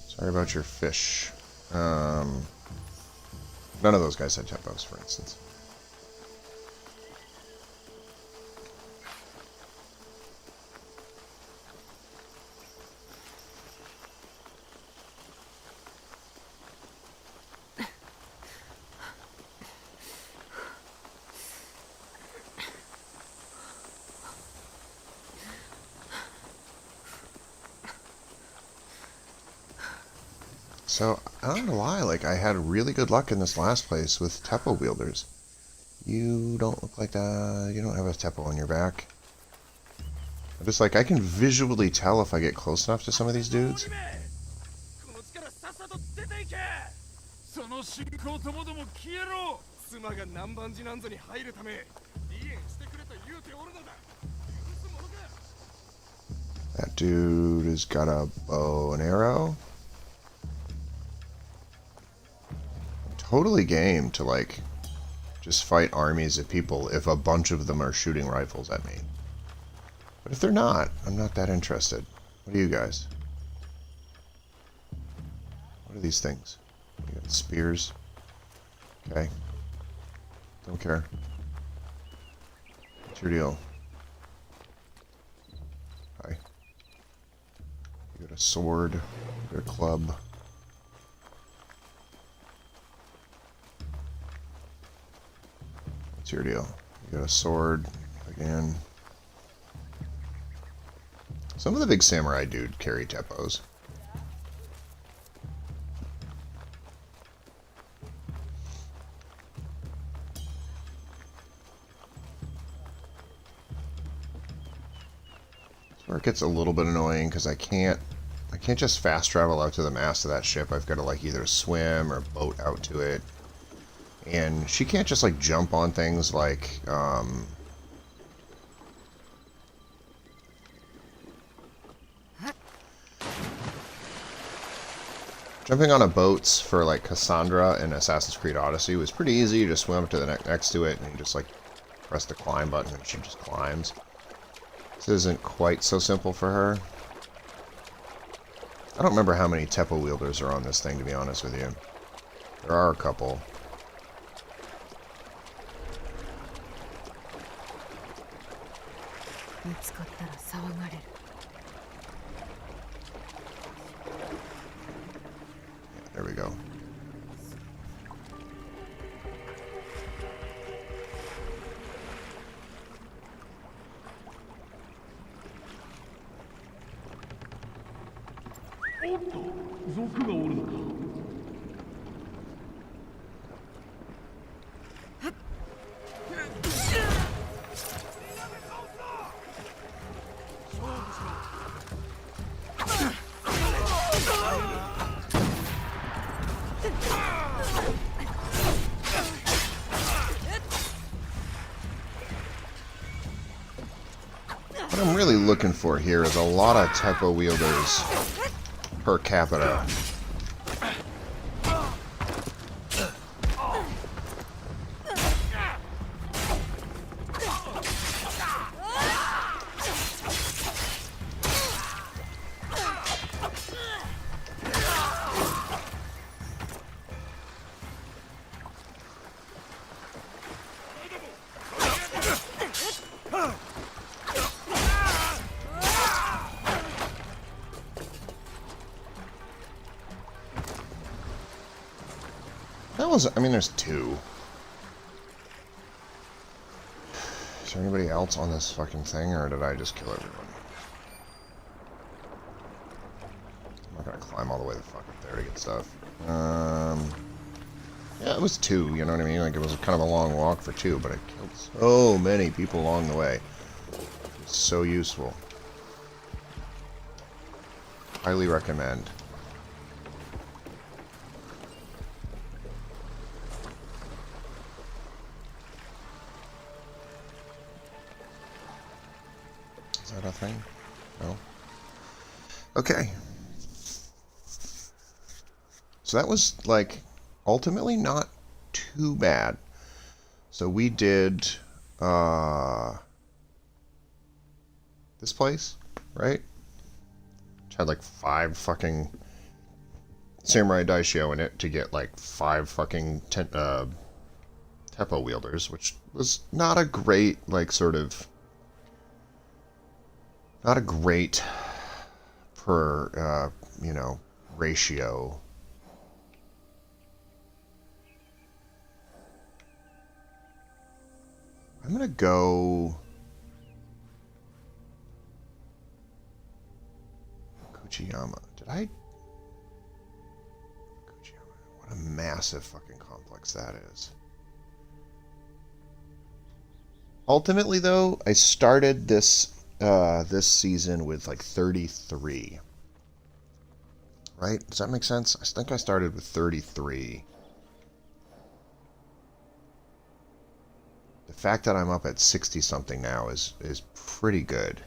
Sorry about your fish. None of those guys had tepos, for instance. So, I don't know why, like, I had really good luck in this last place with Tepo wielders. You don't look like that. You don't have a Tepo on your back. I'm just like, I can visually tell if I get close enough to some of these dudes. That dude has got a bow and arrow. Totally game to, like, just fight armies of people if a bunch of them are shooting rifles at me. But if they're not, I'm not that interested. What are you guys? What are these things? You got spears. Okay. Don't care. What's your deal? Hi. You got a sword. You got a club. What's your deal? You got a sword again. Some of the big samurai dude carry tepos. That's where it gets a little bit annoying because I can't just fast travel out to the mast of that ship. I've got to, like, either swim or boat out to it. And she can't just, like, jump on things like, jumping on a boats for, like, Cassandra in Assassin's Creed Odyssey was pretty easy. You just swim up to the next to it and you just, like, press the climb button and she just climbs. This isn't quite so simple for her. I don't remember how many Tepo wielders are on this thing, to be honest with you. There are a couple. There we go. What I'm really looking for here is a lot of Tepo wielders per capita. That was, I mean, there's two. Is there anybody else on this fucking thing, or did I just kill everyone? I'm not gonna climb all the way the fuck up there to get stuff. Yeah, it was two, you know what I mean? Like, it was kind of a long walk for two, but I killed so many people along the way. It's so useful. Highly recommend. that a thing? No? Okay. So that was, like, ultimately not too bad. So we did, this place, right? Which had, like, 5 fucking Samurai Daisho in it to get, like, 5 fucking Teppo wielders, which was not a great, like, sort of... Not a great per, you know, ratio. I'm gonna go Fukuyama. Did I? Fukuyama. What a massive fucking complex that is. Ultimately, though, I started this this season with like 33. Right? Does that make sense? I think I started with 33. The fact that I'm up at 60-something now is pretty good.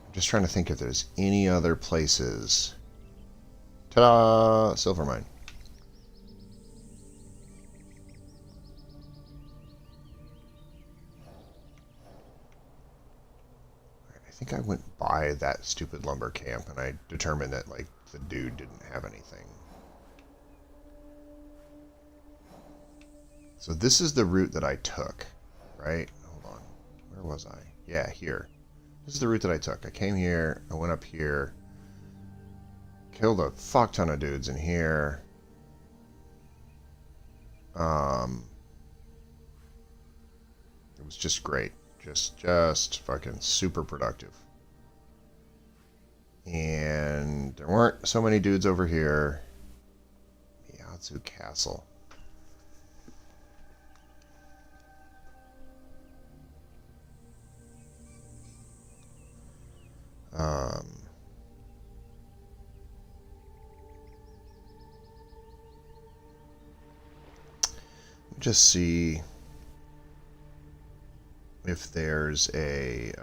I'm just trying to think if there's any other places. Ta-da! Silver mine. I think I went by that stupid lumber camp and I determined that, like, the dude didn't have anything. So this is the route that I took, right? Hold on. Where was I? Yeah, here. This is the route that I took. I came here, I went up here, killed a fuck ton of dudes in here. It was just great. Just fucking super productive. And there weren't so many dudes over here. Miyatsu Castle. Just see if there's a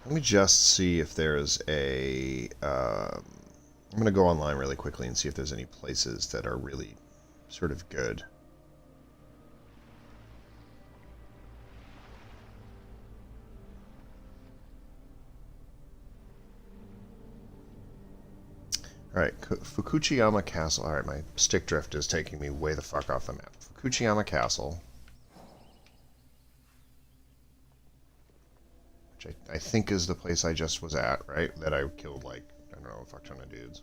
let me just see if there's a I'm going to go online really quickly and see if there's any places that are really sort of good. Alright, Fukuyama Castle. Alright, my stick drift is taking me way the fuck off the map. Fukuyama Castle. Which I think is the place I just was at, right? That I killed, like, I don't know, a fuck ton of dudes.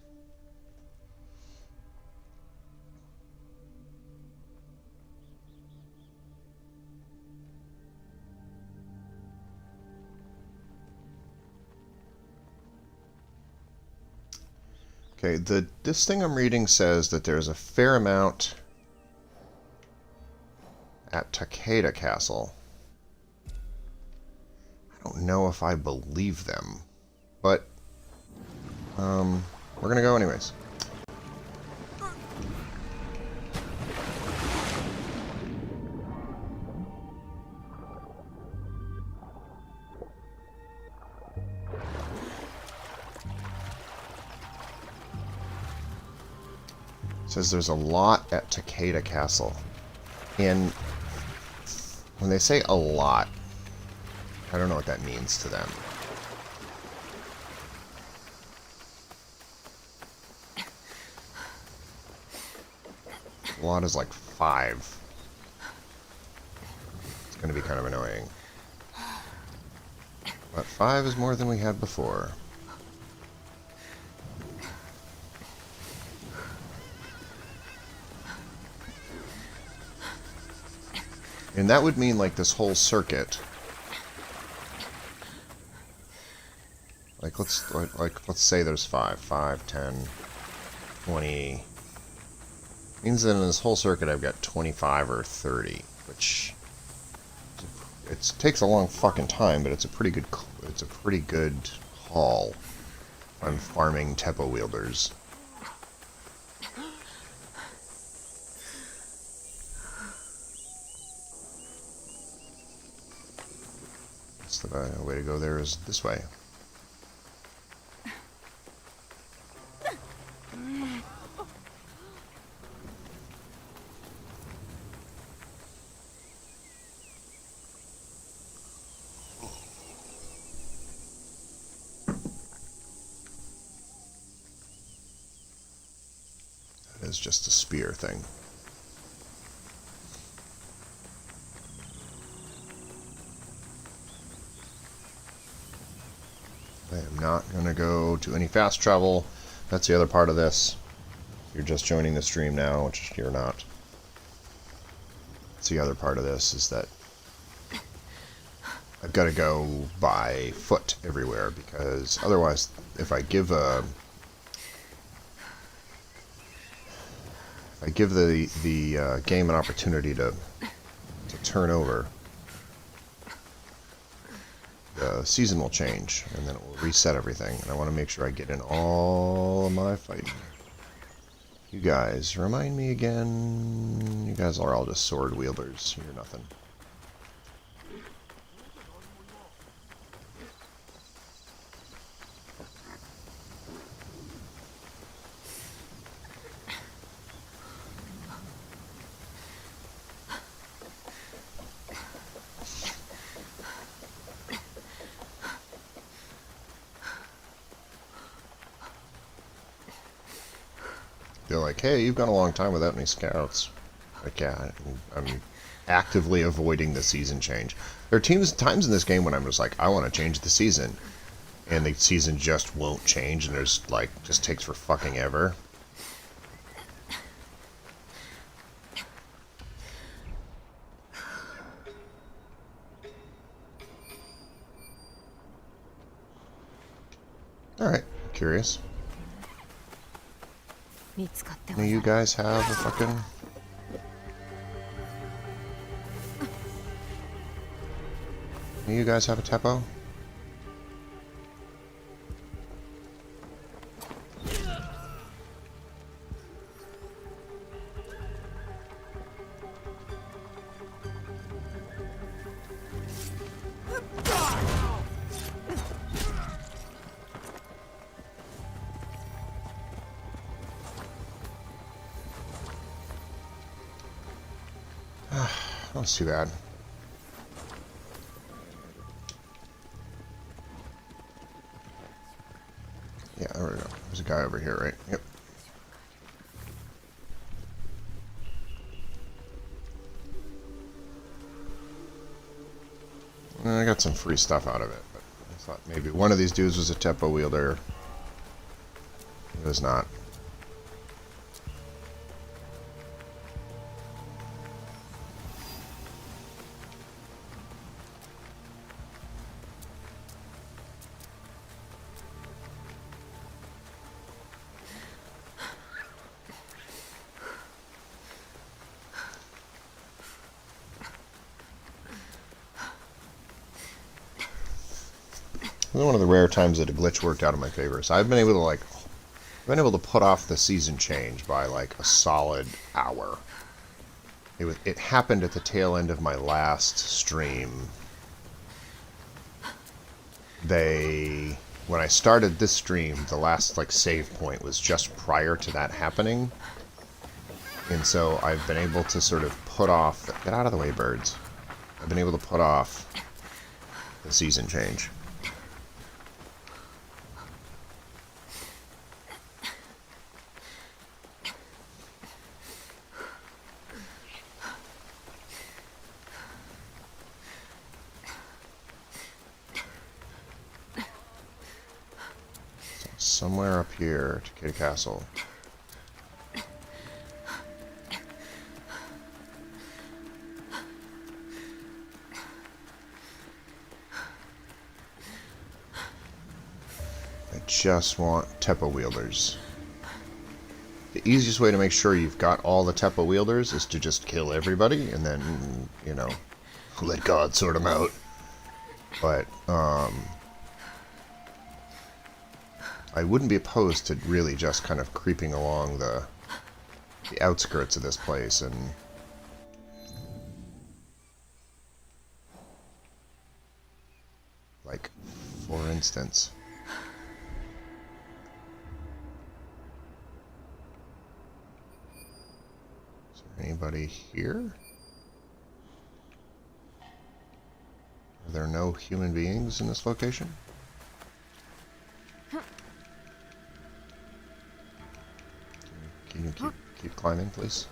Okay, this thing I'm reading says that there's a fair amount at Takeda Castle. I don't know if I believe them, but we're gonna go anyways. Says there's a lot at Takeda Castle. And when they say a lot, I don't know what that means to them. A lot is like 5. It's going to be kind of annoying. But 5 is more than we had before. And that would mean, like, this whole circuit. Like, let's say there's 5. 5, 10, 20. Means that in this whole circuit I've got 25 or 30, which it takes a long fucking time, but it's a pretty good haul on farming Teppo wielders. So the way to go there is this way. That is just a spear thing. I am not going to go to any fast travel. That's the other part of this. You're just joining the stream now, which you're not. That's the other part of this, is that I've got to go by foot everywhere, because otherwise, if I give the game an opportunity to turn over, the season will change, and then it will reset everything. And I want to make sure I get in all of my fighting. You guys, remind me again. You guys are all just sword wielders. You're nothing. They're like, hey, you've gone a long time without any scouts. Like, yeah, I'm actively avoiding the season change. There are times in this game when I'm just like, I want to change the season. And the season just won't change, and there's, like, just takes for fucking ever. Alright, curious. Do you guys have a fucking... Do you guys have a Teppo? That's too bad. Yeah, there we go. There's a guy over here, right? Yep. I got some free stuff out of it, but I thought maybe one of these dudes was a Teppo wielder. It was not. This is one of the rare times that a glitch worked out in my favor. So I've been able to put off the season change by like a solid hour. It happened at the tail end of my last stream. When I started this stream, the last like save point was just prior to that happening. And so I've been able to sort of put off get out of the way, birds. I've been able to put off the season change. Somewhere up here to Kid Castle. I just want Teppo wielders. The easiest way to make sure you've got all the Teppo wielders is to just kill everybody and then, you know, let God sort them out. But, I wouldn't be opposed to really just kind of creeping along the outskirts of this place and instance. Is there anybody here? Are there no human beings in this location? Can you keep climbing, please?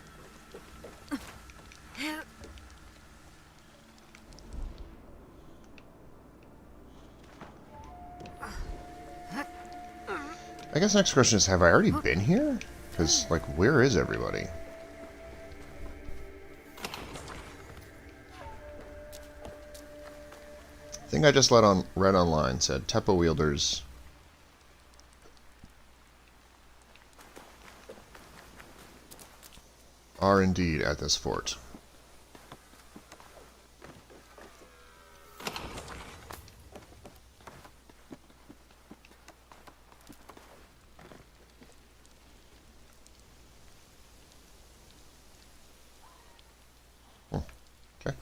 I guess next question is, have I already been here? Because, like, where is everybody? The thing I just read online said Tepa wielders are indeed at this fort. Okay.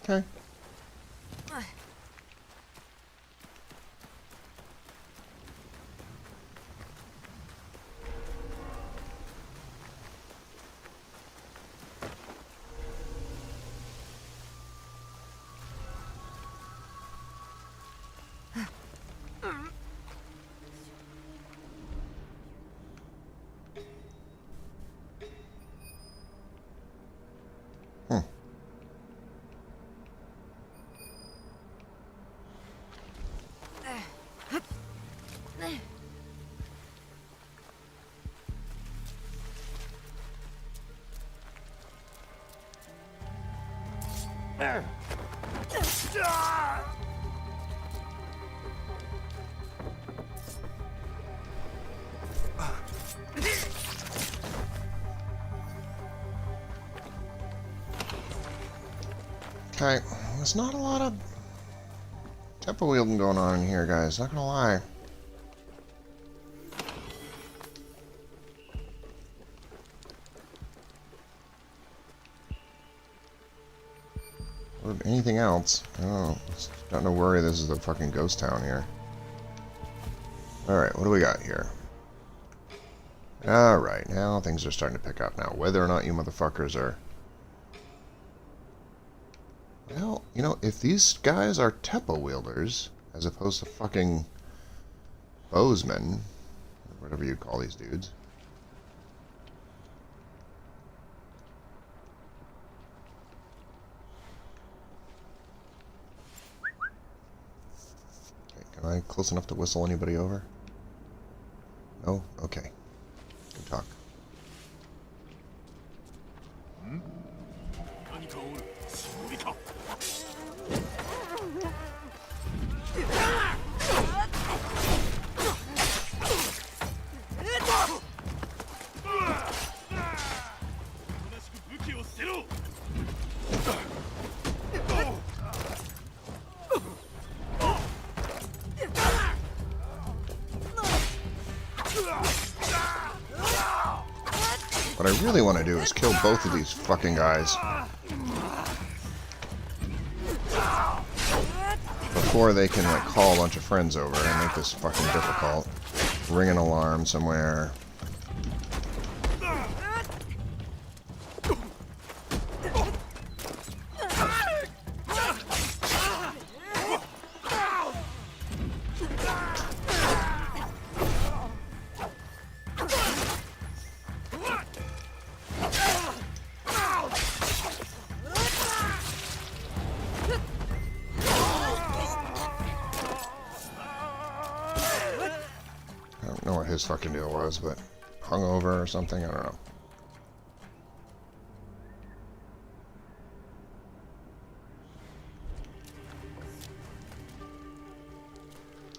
Okay. Okay, there's not a lot of Tepa wielding going on in here, guys. Not gonna lie. Or anything else. I don't know. Don't know worry this is a fucking ghost town here. Alright, what do we got here? Alright, now things are starting to pick up now. Whether or not you motherfuckers are... Well, you know, if these guys are Tepa wielders, as opposed to fucking bowsmen, or whatever you call these dudes. Okay, can I close enough to whistle anybody over? No? Okay. Good talk. What I really want to do is kill both of these fucking guys before they can, like, call a bunch of friends over and make this fucking difficult. Ring an alarm somewhere. I don't know what his fucking deal was, but hungover or something, I don't know.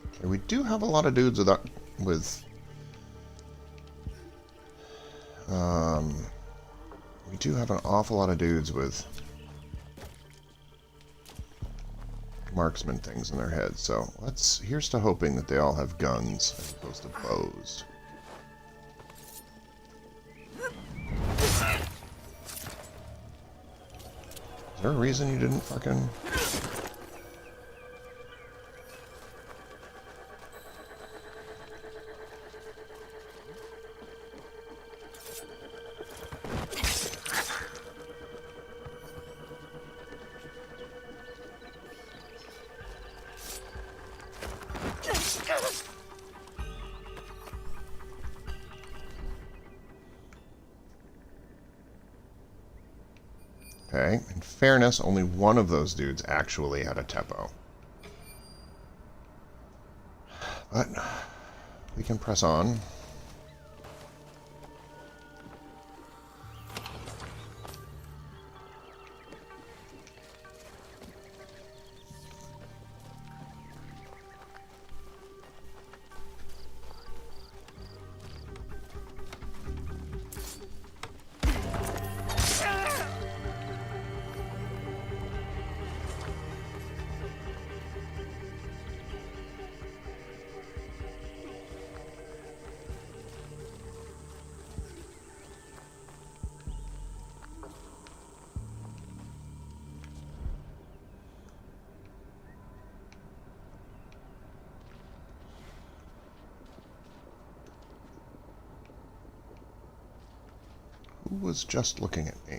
Okay, we do have a lot of dudes we do have an awful lot of dudes with marksman things in their heads. So here's to hoping that they all have guns as opposed to bows. Is there a reason you didn't fucking... Okay, in fairness, only one of those dudes actually had a Teppo. But we can press on. Who was just looking at me?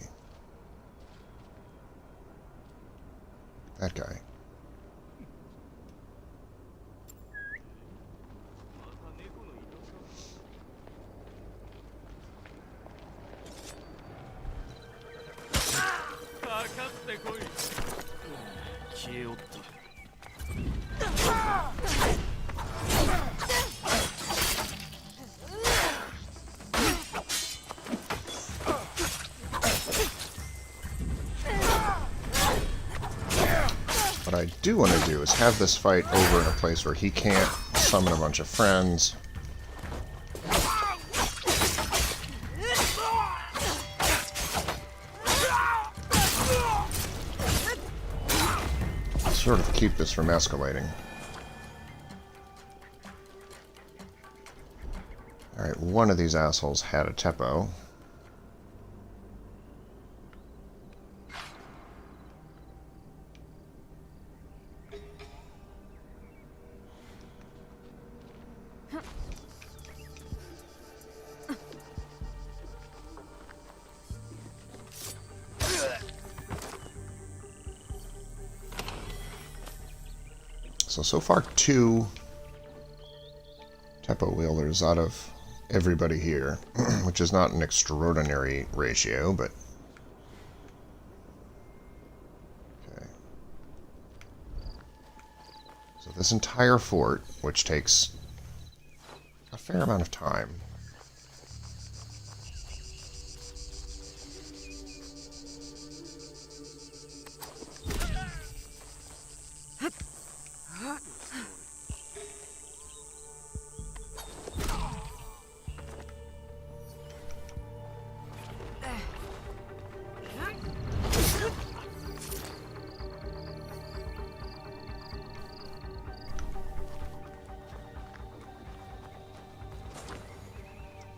That guy. What I do want to do is have this fight over in a place where he can't summon a bunch of friends. Sort of keep this from escalating. Alright, one of these assholes had a Teppo. So far 2 Teppo wielders out of everybody here, which is not an extraordinary ratio, but... Okay. So this entire fort, which takes a fair amount of time.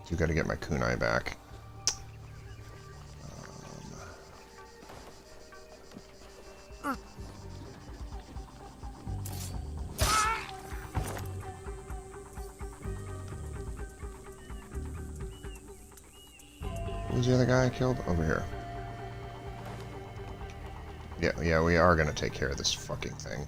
You got to get my kunai back. Who's the other guy I killed? Over here. Yeah, we are gonna take care of this fucking thing.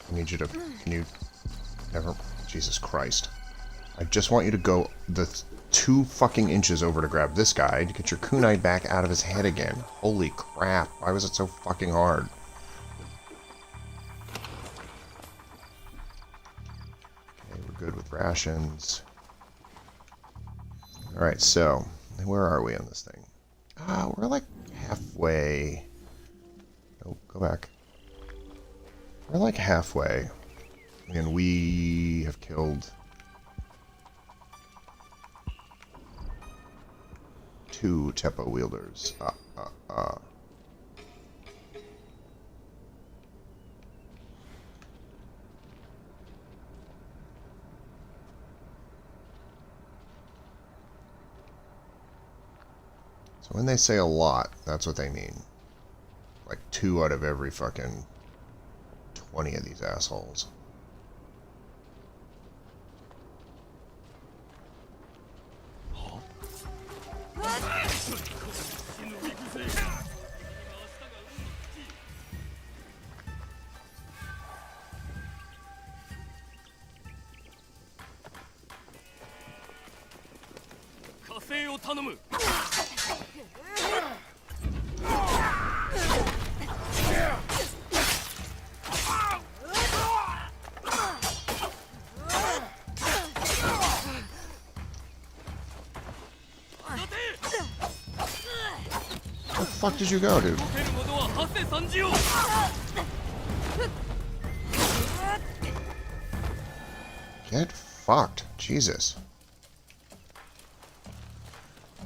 I need you to... Can you... Never... Jesus Christ. I just want you to go the 2 fucking inches over to grab this guy to get your kunai back out of his head again. Holy crap. Why was it so fucking hard? Okay, we're good with rations. Alright, so... Where are we on this thing? We're like halfway... Oh, go back. We're like halfway. And we have killed 2 Teppo wielders. So when they say a lot, that's what they mean. Like 2 out of every fucking 20 of these assholes. Where the fuck did you go, dude? Get fucked. Jesus.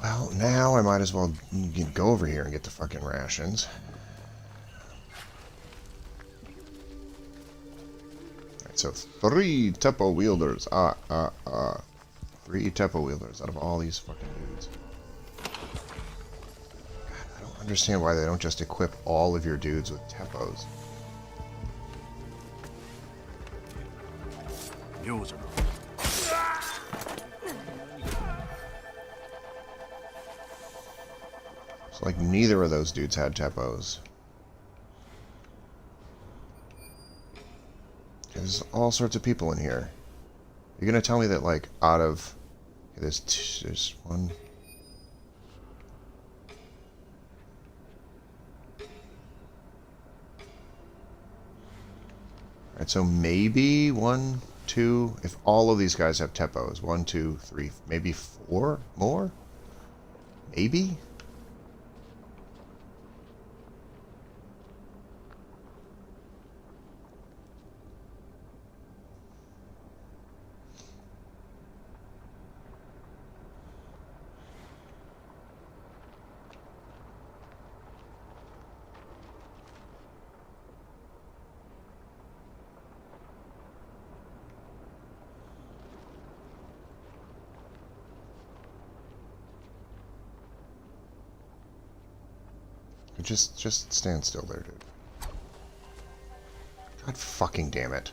Well, now I might as well go over here and get the fucking rations. Alright, so 3 Teppo wielders. 3 Teppo wielders out of all these fucking dudes. God, I don't understand why they don't just equip all of your dudes with Teppos. It's like neither of those dudes had Teppos. There's all sorts of people in here. You're gonna tell me that, like, out of... Okay, there's 1... Alright, so maybe 1, 2... If all of these guys have Teppos, 1, 2, 3, maybe 4 more? Maybe? Just stand still there, dude. God fucking damn it.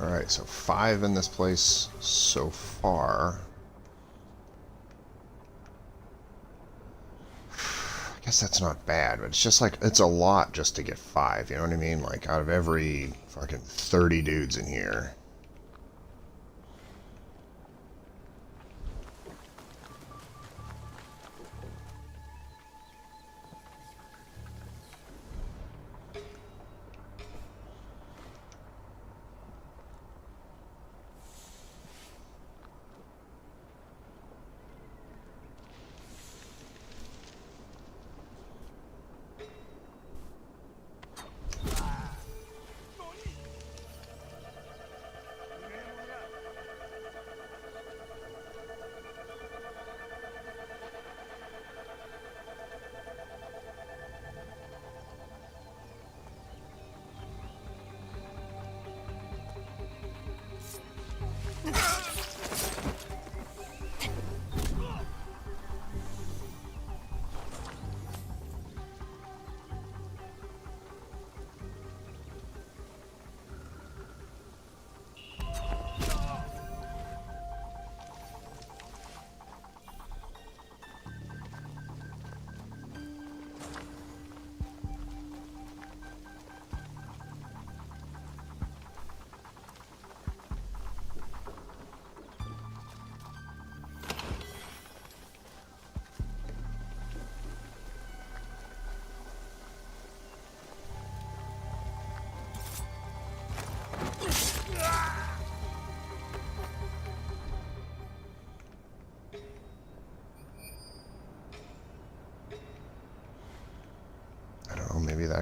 Alright, so 5 in this place so far. I guess that's not bad, but it's just like, it's a lot just to get 5, you know what I mean? Like, out of every fucking 30 dudes in here.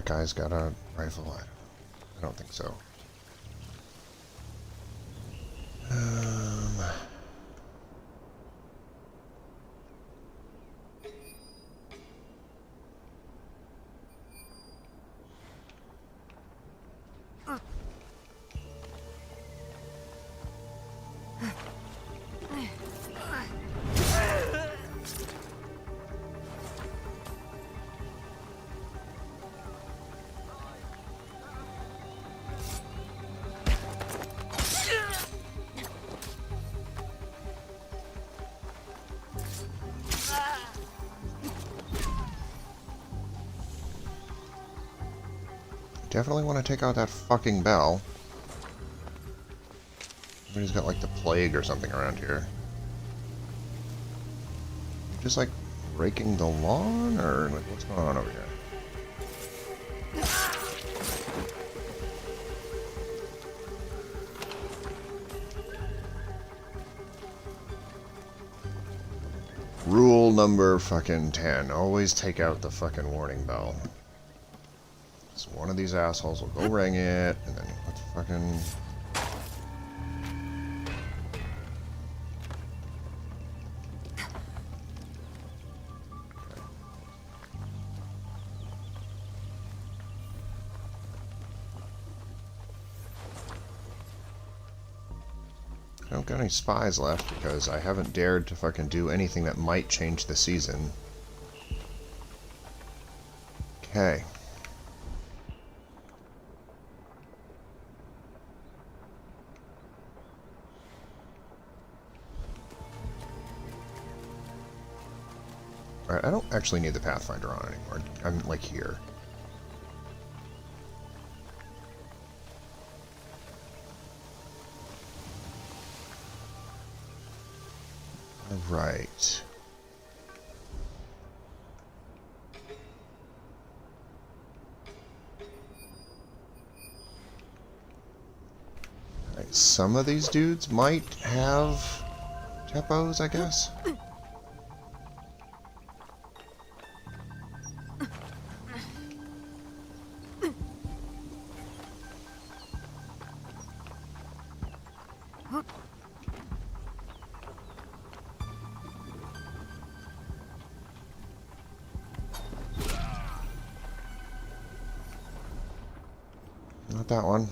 that guy's got a rifle. I don't think so. Definitely want to take out that fucking bell. Somebody's got like the plague or something around here. Just like raking the lawn, or like what's going on over here? Rule number fucking 10. Always take out the fucking warning bell. So one of these assholes will go ring it, and then let's fucking... I don't got any spies left because I haven't dared to fucking do anything that might change the season. Okay. Alright, I don't actually need the Pathfinder on anymore. I'm like here. Right. Alright, some of these dudes might have tepos, I guess. Not that one.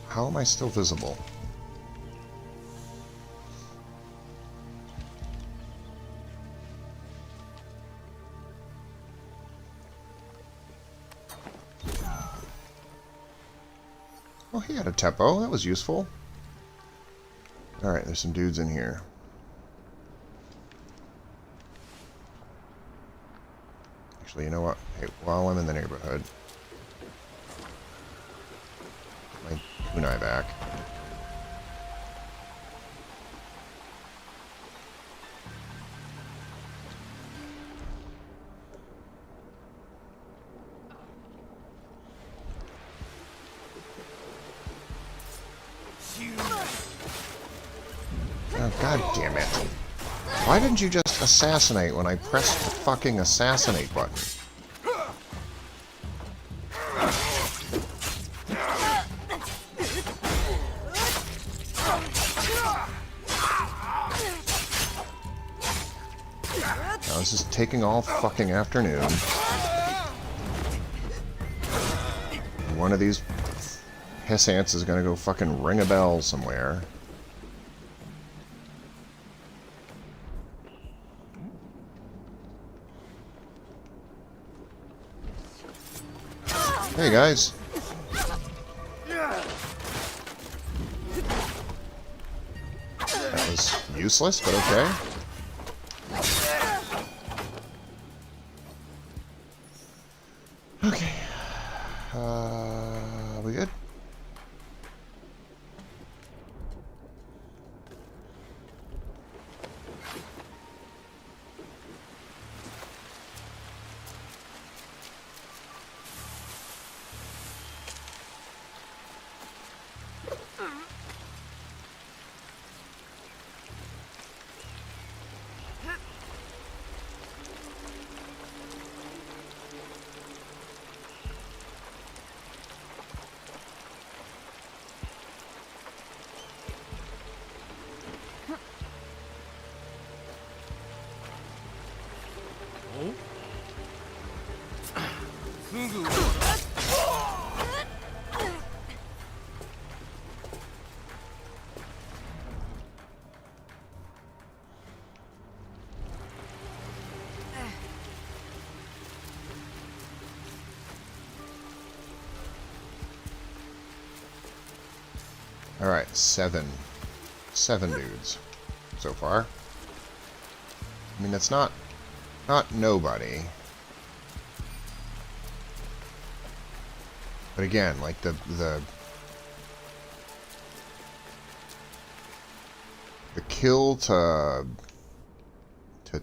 How am I still visible? Oh, he had a tepo. That was useful. Alright, there's some dudes in here. Actually, you know what? Hey, while I'm in the neighborhood... my kunai back. Oh, God damn it. Why didn't you just assassinate when I pressed the fucking assassinate button? Now, this is taking all fucking afternoon. One of these piss ants is gonna go fucking ring a bell somewhere. Hey guys. That was useless, but okay. Alright, seven dudes so far. I mean, that's not nobody. But again, like the kill to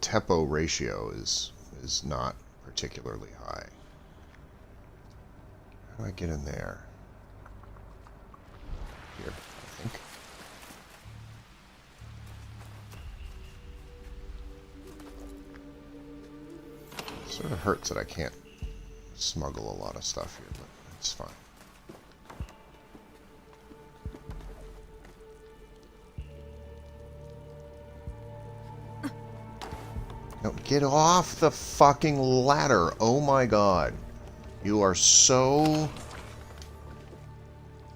tempo ratio is not particularly high. How do I get in there? Here, I think. Sort of hurts that I can't smuggle a lot of stuff here, but it's fine. No, get off the fucking ladder. Oh my god. You are so...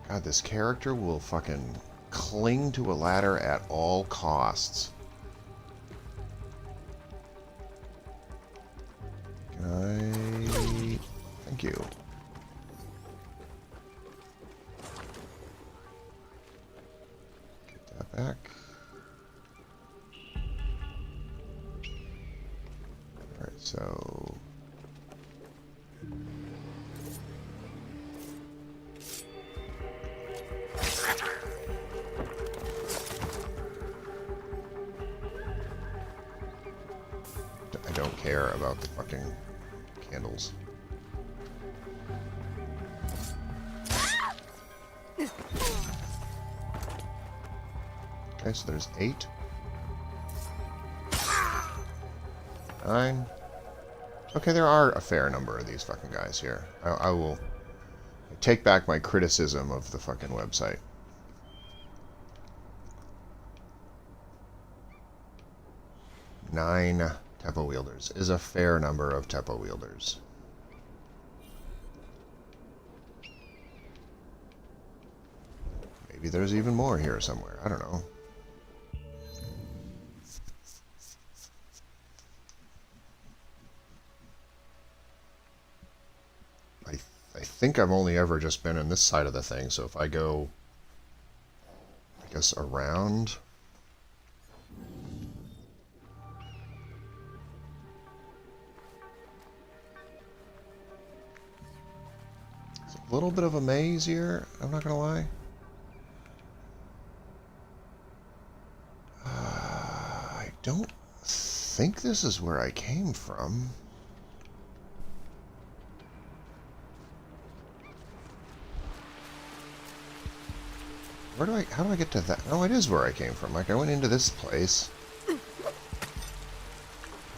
God, this character will fucking cling to a ladder at all costs. Can I... Thank you. Get that back. Alright, so... I don't care about the fucking candles. Okay, so there's 8. 9. Okay, there are a fair number of these fucking guys here. I will take back my criticism of the fucking website. 9 Tepo wielders is a fair number of Tepo wielders. Maybe there's even more here somewhere. I don't know. I think I've only ever just been in this side of the thing, so if I go, I guess, around... It's a little bit of a maze here, I'm not gonna lie. I don't think this is where I came from. How do I get to that? Oh, it is where I came from. Like, I went into this place. How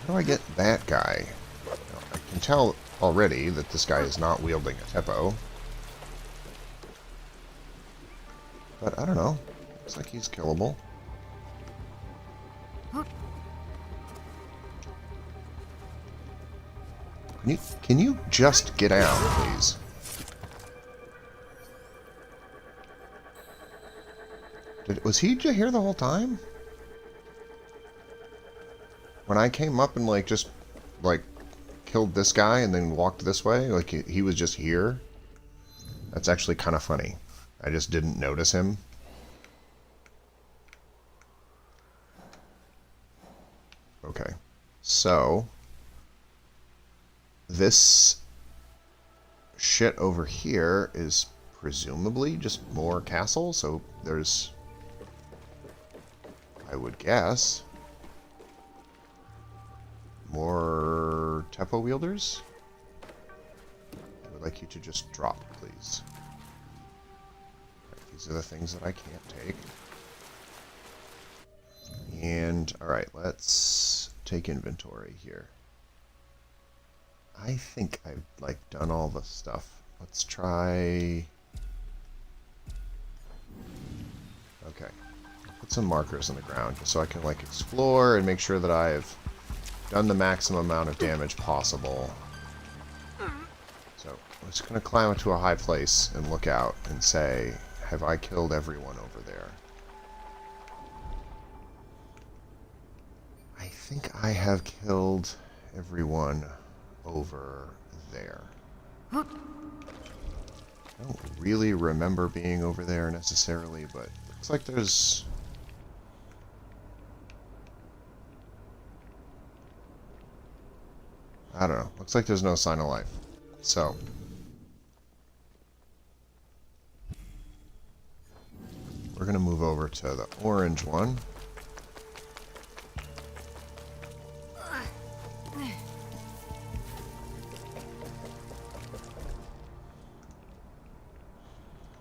do I get that guy? Well, I can tell already that this guy is not wielding a Tepo. But I don't know. Looks like he's killable. Can you just get out, please? Was he here the whole time? When I came up and, like, just, like, killed this guy and then walked this way, like, he was just here? That's actually kind of funny. I just didn't notice him. Okay. So... this shit over here is presumably just more castle, so there's... I would guess more Tepo wielders. I would like you to just drop, please. Right, these are the things that I can't take. And, alright, let's take inventory here. I think I've, like, done all the stuff. Let's try... Okay. Put some markers on the ground just so I can, like, explore and make sure that I've done the maximum amount of damage possible. So, I'm just going to climb up to a high place and look out and say, have I killed everyone over there? I think I have killed everyone over there. I don't really remember being over there necessarily, but looks like there's... I don't know. Looks like there's no sign of life. So... we're going to move over to the orange one.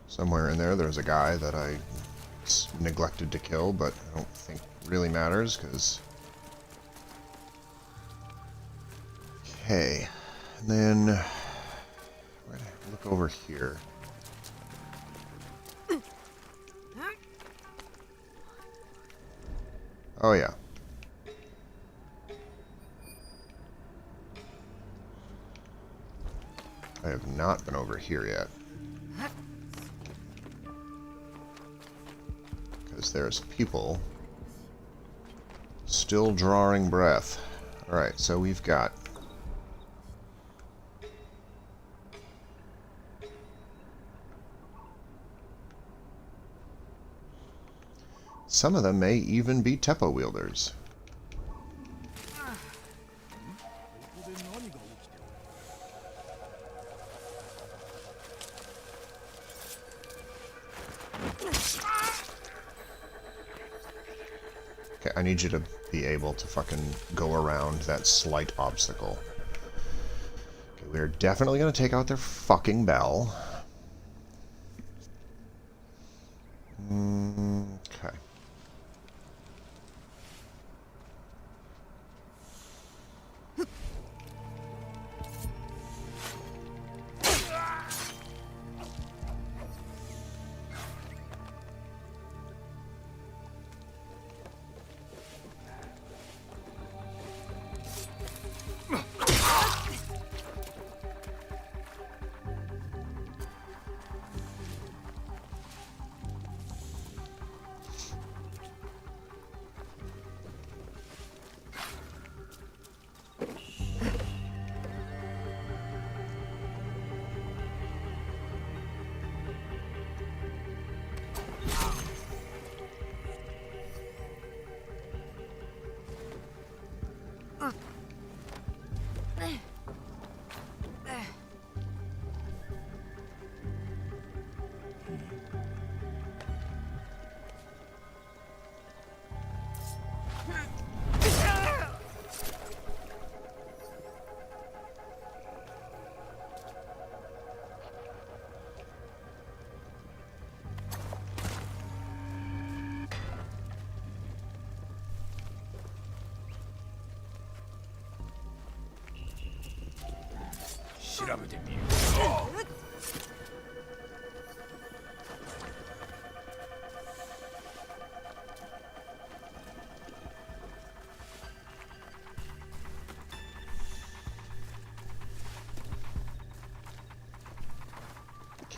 Somewhere in there, there's a guy that I neglected to kill, but I don't think really matters, because... Okay. And then... where did I look over here? Oh, yeah. I have not been over here yet. Because there's people still drawing breath. Alright, so we've got... some of them may even be Tepo wielders. Okay, I need you to be able to fucking go around that slight obstacle. Okay, we're definitely gonna take out their fucking bell. Okay.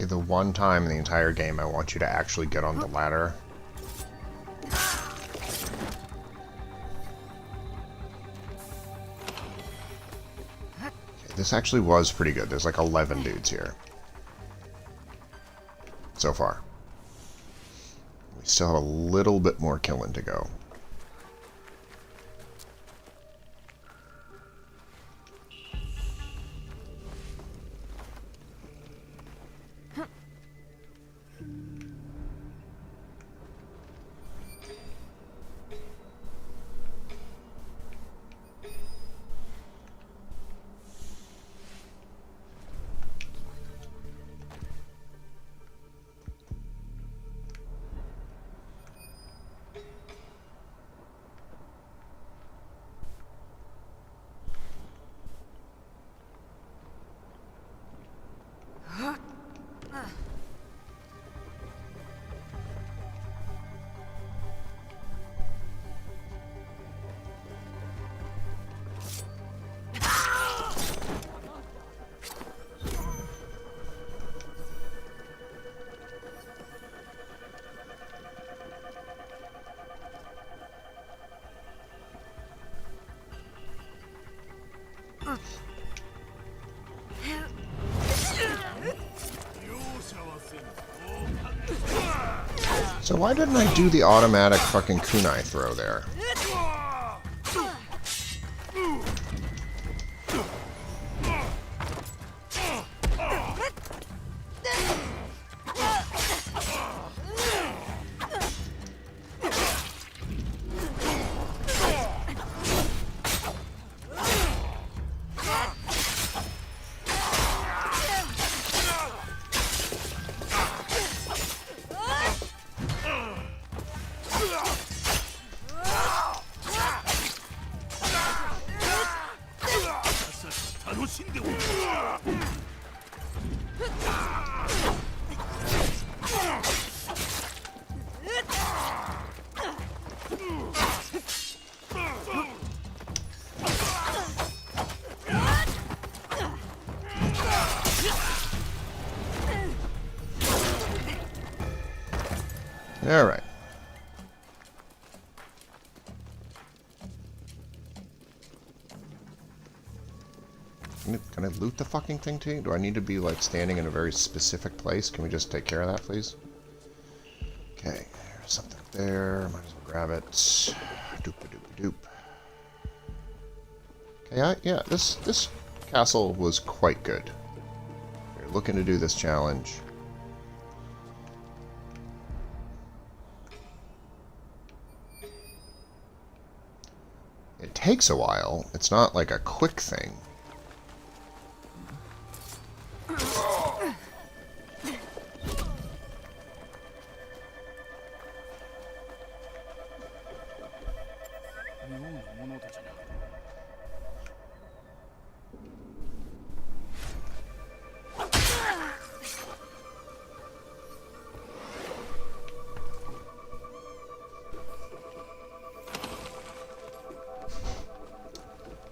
Okay, the one time in the entire game I want you to actually get on the ladder. Okay, this actually was pretty good. There's like 11 dudes here. So far. We still have a little bit more killing to go. So why didn't I do the automatic fucking kunai throw there? Alright. Can I loot the fucking thing too? Do I need to be like standing in a very specific place? Can we just take care of that, please? Okay, there's something there. Might as well grab it. Doop-a-doop-a-doop. Okay, yeah, this castle was quite good. We're looking to do this challenge. It takes a while. It's not like a quick thing.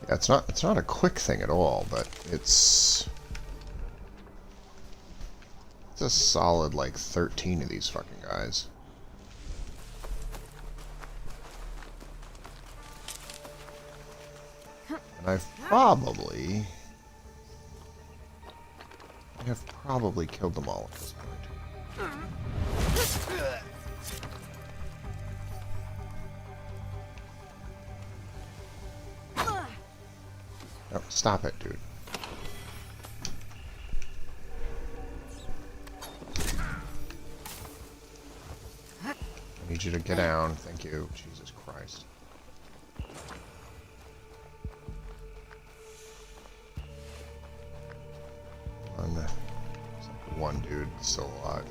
Yeah, it's not a quick thing at all, but it's a solid like 13 of these fucking guys. And I have probably killed them all at this point. No, stop it, dude. I need you to get down. Thank you. Jesus Christ. One dude still alive.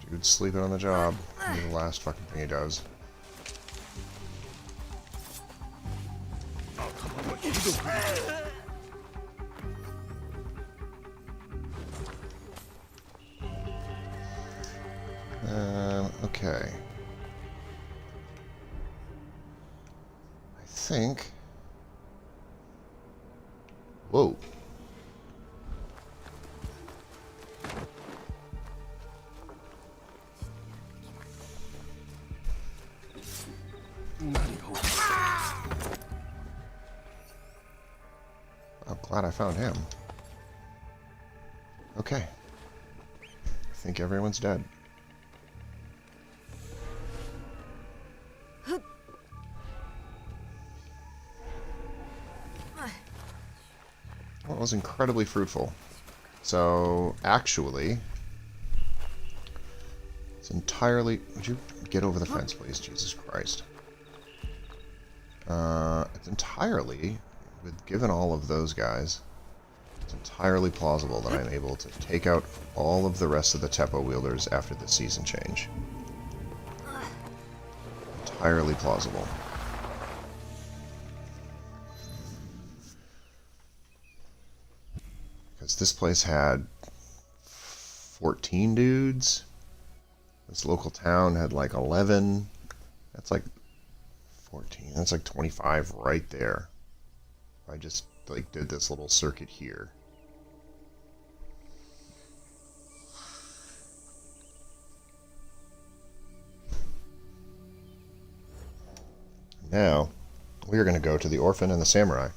Dude's sleeping on the job. This is the last fucking thing he does. Okay. I think... Whoa. I'm glad I found him. Okay. I think everyone's dead. Well, it was incredibly fruitful. So, actually, it's entirely... Would you get over the fence, please? Jesus Christ. It's entirely, given all of those guys, it's entirely plausible that I'm able to take out all of the rest of the Teppo wielders after the season change. Entirely plausible. Because this place had 14 dudes. This local town had like 11. That's like 14. That's like 25 right there. I just like did this little circuit here. Now, we are going to go to the Orphan and the Samurai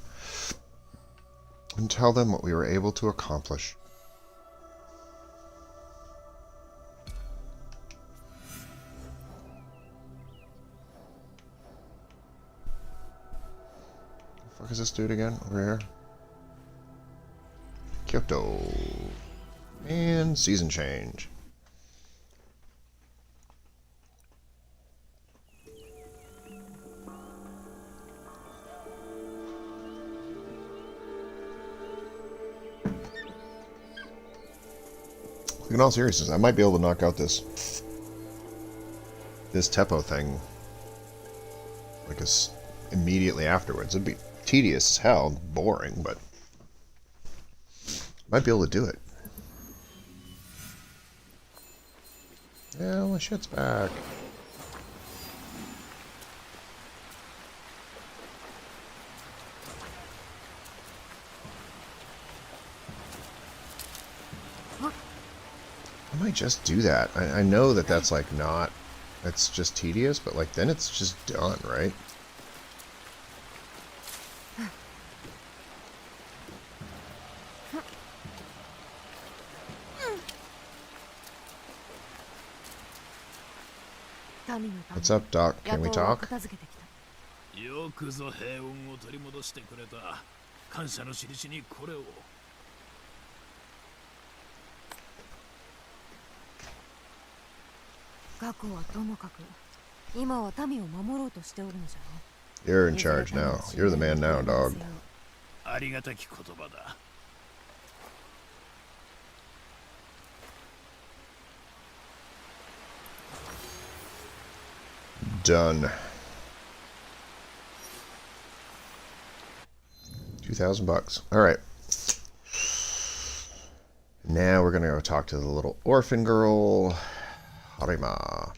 and tell them what we were able to accomplish. What the fuck is this dude again? Over here? Kyoto. And season change. In all seriousness, I might be able to knock out this Teppo thing like immediately afterwards. It'd be tedious as hell, boring, but might be able to do it. Yeah, my shit's back. I might just do that. I know that that's like not... It's just tedious, but like then it's just done, right? What's up, Doc? Can we talk? よくぞ平穏を取り戻してくれた。感謝の印にこれを。過去はともかく、今は民を守ろうとしておるのじゃ。 You're in charge now. You're the man now, dog. ありがたき言葉だ。 Done. 2,000 bucks. All right. Now we're gonna go talk to the little orphan girl, Harima.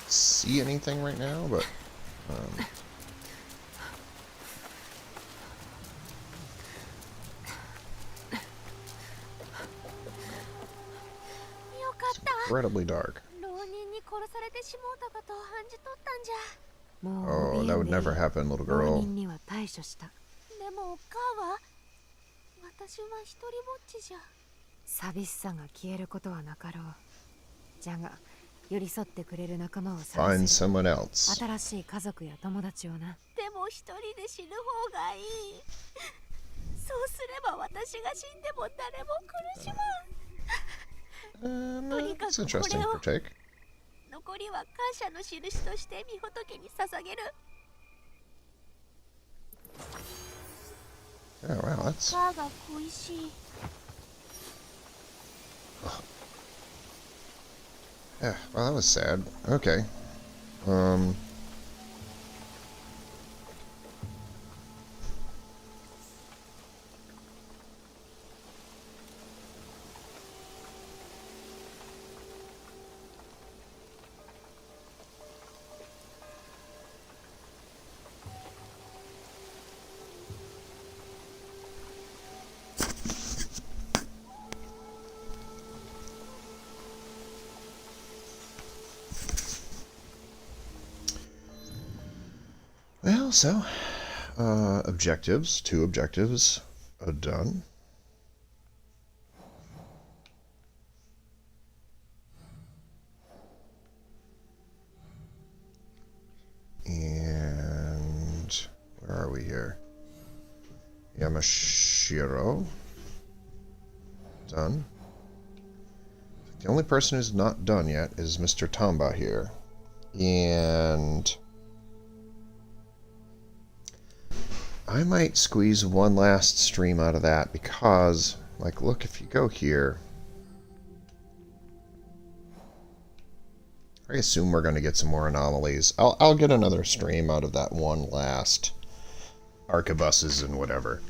See anything right now, but it's incredibly dark. Oh, that would never happen, little girl. 寂しさが消えることはなかろう。じゃが、寄り添ってくれる仲間を Find someone else. 新しい家族や友達をな。でも一人で死ぬ方がいい。そうすれば私が死んでも誰も苦しまん。とにかくこれを。残りは感謝の印として御仏に捧げる。Oh wow, that's. Yeah, well, that was sad. Okay. Well, so, objectives, 2 objectives are done. And Where are we here? Yamashiro. Done. The only person who's not done yet is Mr. Tamba here. And I might squeeze one last stream out of that because, like, look, if you go here, I assume we're going to get some more anomalies. I'll get another stream out of that one last arquebuses and whatever.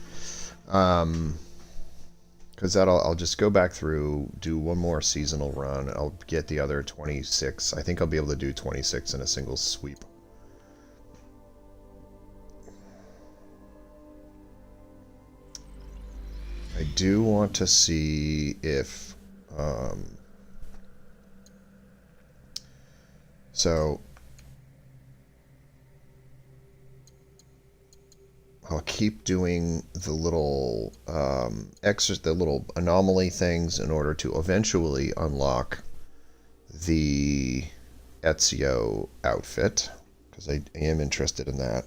Because I'll just go back through, do one more seasonal run. I'll get the other 26. I think I'll be able to do 26 in a single sweep. I do want to see if... so... I'll keep doing the little the little anomaly things in order to eventually unlock the Ezio outfit, because I am interested in that.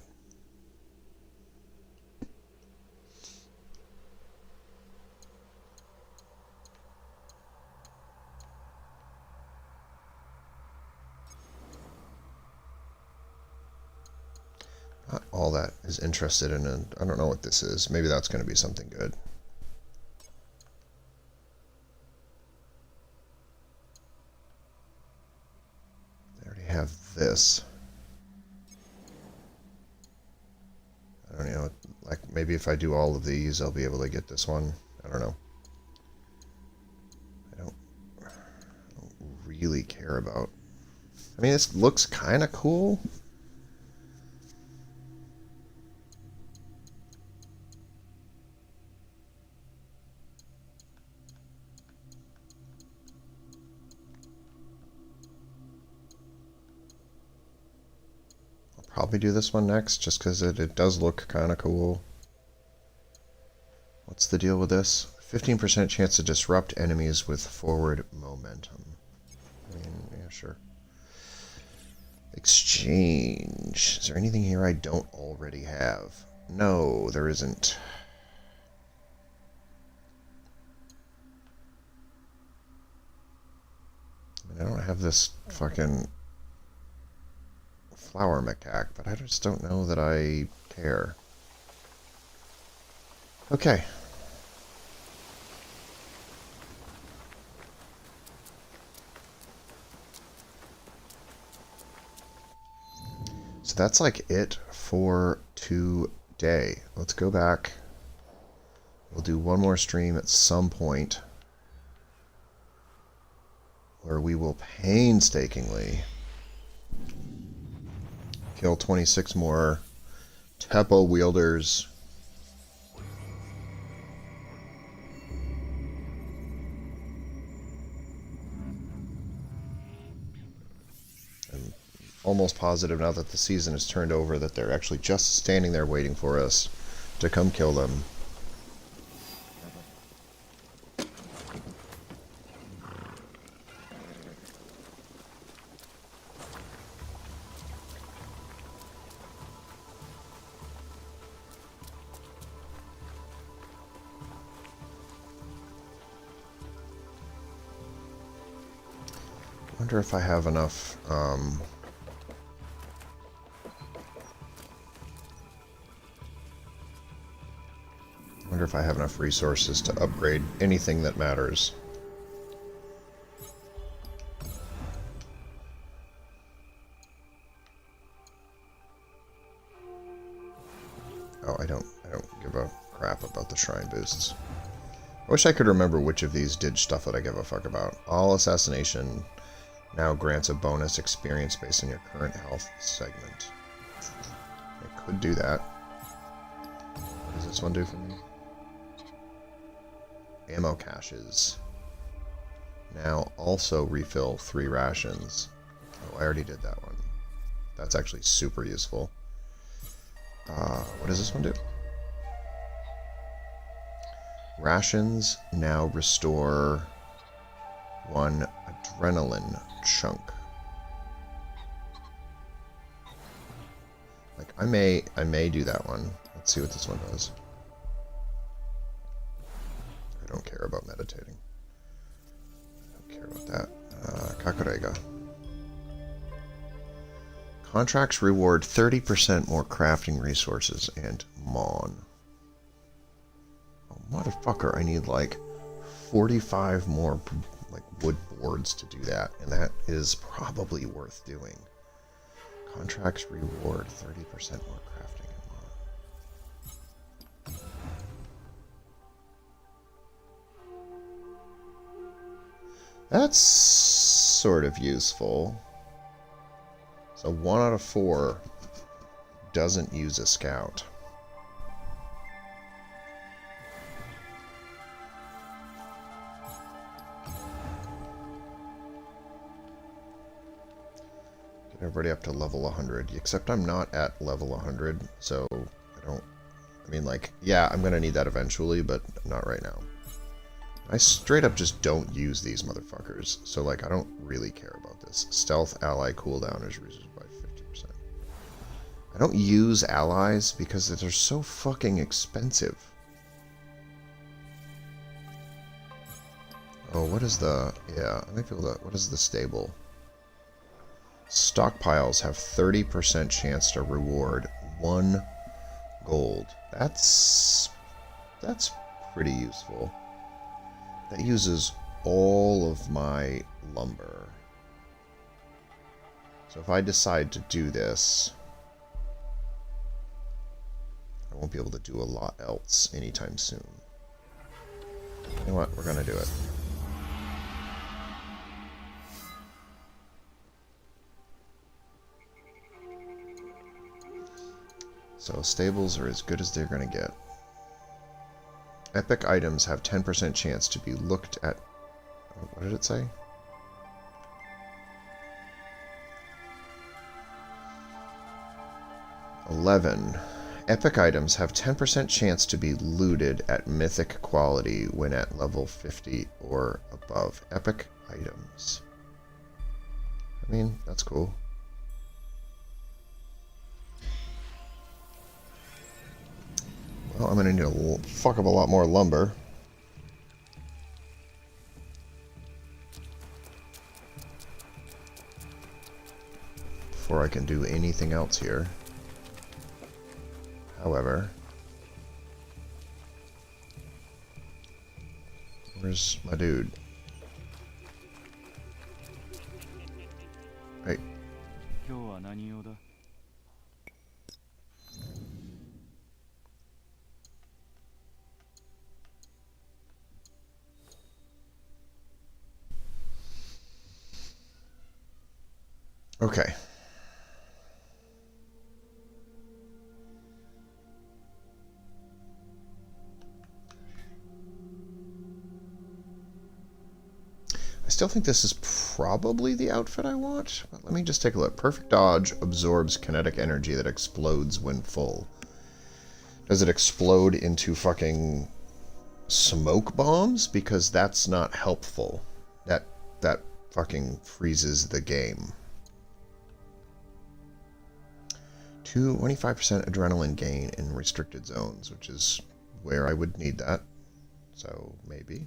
Not all that is interested in it. I don't know what this is. Maybe that's going to be something good. I already have this. I don't know. Like, maybe if I do all of these, I'll be able to get this one. I don't know. I don't really care about... I mean, this looks kind of cool. Probably do this one next, just because it does look kind of cool. What's the deal with this? 15% chance to disrupt enemies with forward momentum. I mean, yeah, sure. Exchange. Is there anything here I don't already have? No, there isn't. I mean, I don't have this fucking... flower macaque, but I just don't know that I care. Okay. So that's like it for today. Let's go back. We'll do one more stream at some point where we will painstakingly kill 26 more Teppo wielders. I'm almost positive now that the season has turned over that they're actually just standing there waiting for us to come kill them. I wonder if I have enough, resources to upgrade anything that matters. Oh, I don't give a crap about the shrine boosts. I wish I could remember which of these did stuff that I give a fuck about. All assassination now grants a bonus experience based on your current health segment. I could do that. What does this one do for me? Ammo caches. Now also refill 3 rations. Oh, I already did that one. That's actually super useful. What does this one do? Rations now restore 1 adrenaline chunk. Like, I may do that one. Let's see what this one does. I don't care about meditating. I don't care about that. Kakarega. Contracts reward 30% more crafting resources and Mon. Oh, motherfucker, I need like 45 more like wood boards to do that, and that is probably worth doing. Contracts reward 30% more crafting and Mon. That's sort of useful. So 1 out of 4 doesn't use a scout. Get everybody up to level 100. Except I'm not at level 100, so I mean, like, yeah, I'm gonna need that eventually, but not right now. I straight up just don't use these motherfuckers, so like I don't really care about this. Stealth ally cooldown is reduced by 50%. I don't use allies because they're so fucking expensive. Oh, what is the... yeah, let me feel that. What is the stable? Stockpiles have 30% chance to reward 1 gold. That's pretty useful. That uses all of my lumber. So if I decide to do this, I won't be able to do a lot else anytime soon. You know what? We're gonna do it. So stables are as good as they're gonna get. Epic items have 10% chance to be looked at. What did it say? Epic items have 10% chance to be looted at mythic quality when at level 50 or above. Epic items. I mean, that's cool. Well, I'm going to need a fuck of a lot more lumber. Before I can do anything else here. However, where's my dude? Hey. Okay. I still think this is probably the outfit I want, but let me just take a look. Perfect dodge absorbs kinetic energy that explodes when full. Does it explode into fucking smoke bombs? Because that's not helpful. That fucking freezes the game. 25% adrenaline gain in restricted zones, which is where I would need that. So, maybe.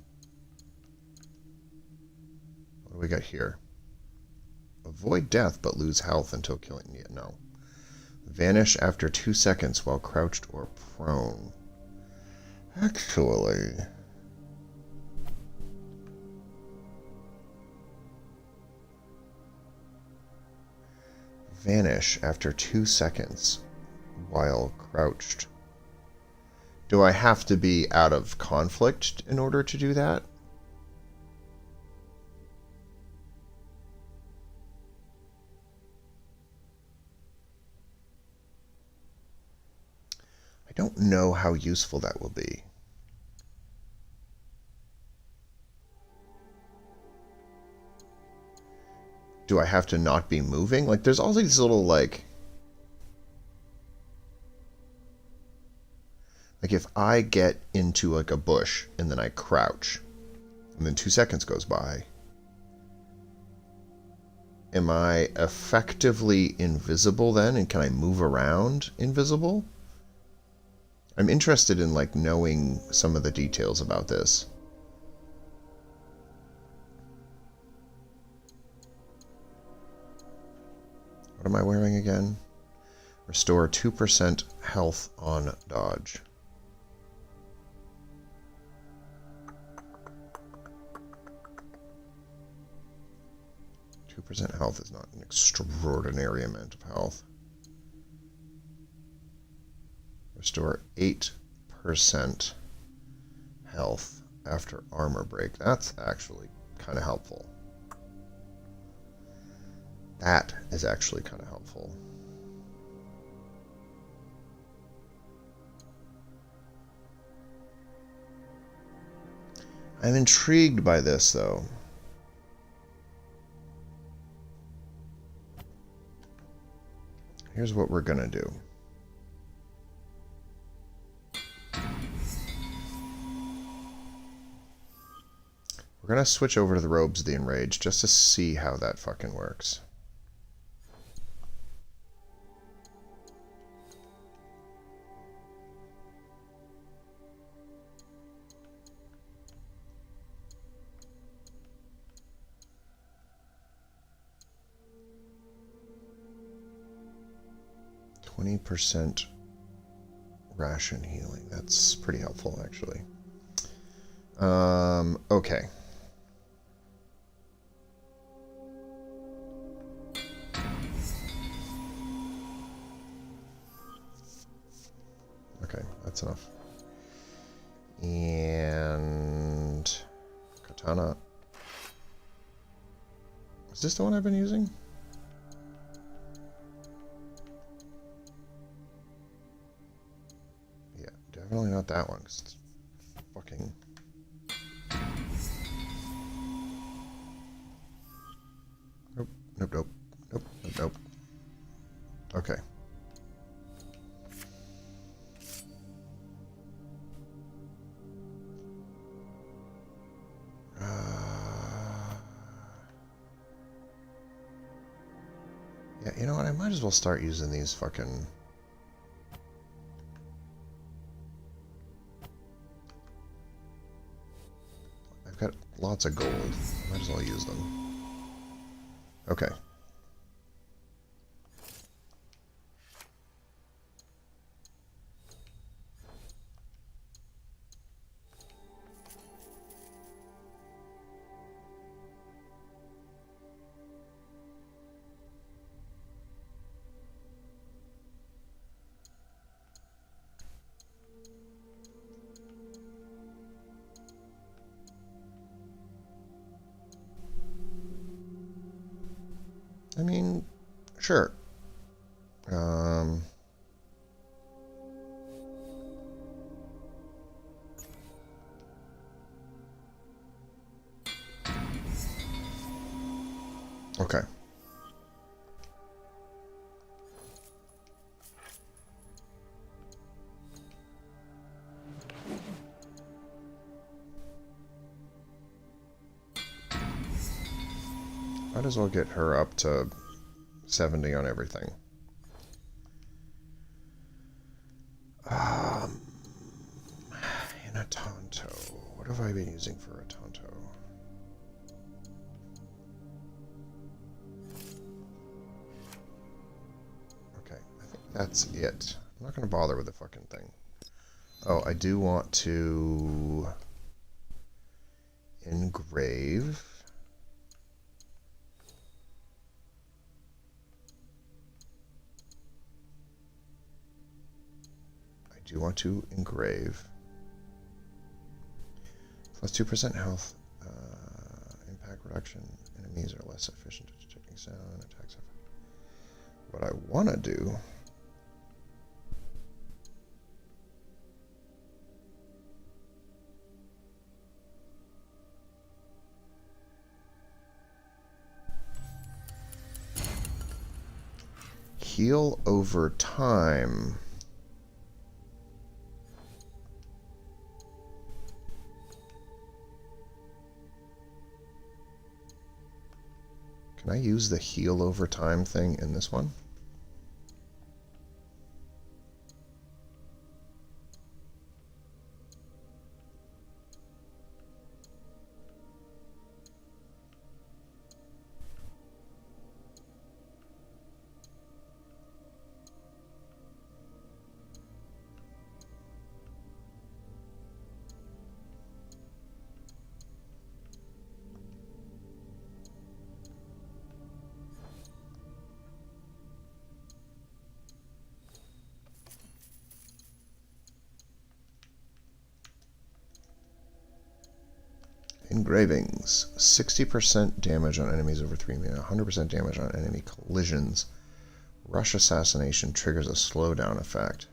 What do we got here? Avoid death but lose health until killing it. No. Vanish after 2 seconds while crouched or prone. Actually... Vanish after 2 seconds while crouched. Do I have to be out of conflict in order to do that? I don't know how useful that will be. Do I have to not be moving? Like, there's all these little, like... Like, if I get into, like, a bush, and then I crouch, and then 2 seconds goes by, am I effectively invisible then? And can I move around invisible? I'm interested in, like, knowing some of the details about this. What am I wearing again? Restore 2% health on dodge. Percent health is not an extraordinary amount of health. Restore 8% health after armor break. That's actually kind of helpful. That is actually kind of helpful. I'm intrigued by this, though. Here's what we're gonna do. We're gonna switch over to the Robes of the Enraged just to see how that fucking works. %, ration healing. That's pretty helpful, actually. Okay. Okay, that's enough. And katana. Is this the one I've been using? Definitely not that one, because it's fucking... Nope, nope, nope, nope, nope, nope. Okay. Yeah, you know what? I might as well start using these fucking... Got lots of gold. Might as well use them. Okay. I mean, sure. Okay. Might as well get her up to 70 on everything. And a Tonto. What have I been using for a Tonto? Okay, I think that's it. I'm not going to bother with the fucking thing. Oh, I do want to engrave. I do want to engrave. Plus 2% health. Impact reduction. Enemies are less efficient at detecting sound. Attacks effect. What I want to do... heal over time. Can I use the heal over time thing in this one? Engravings. 60% damage on enemies over 3 minutes. 100% damage on enemy collisions. Rush assassination triggers a slowdown effect.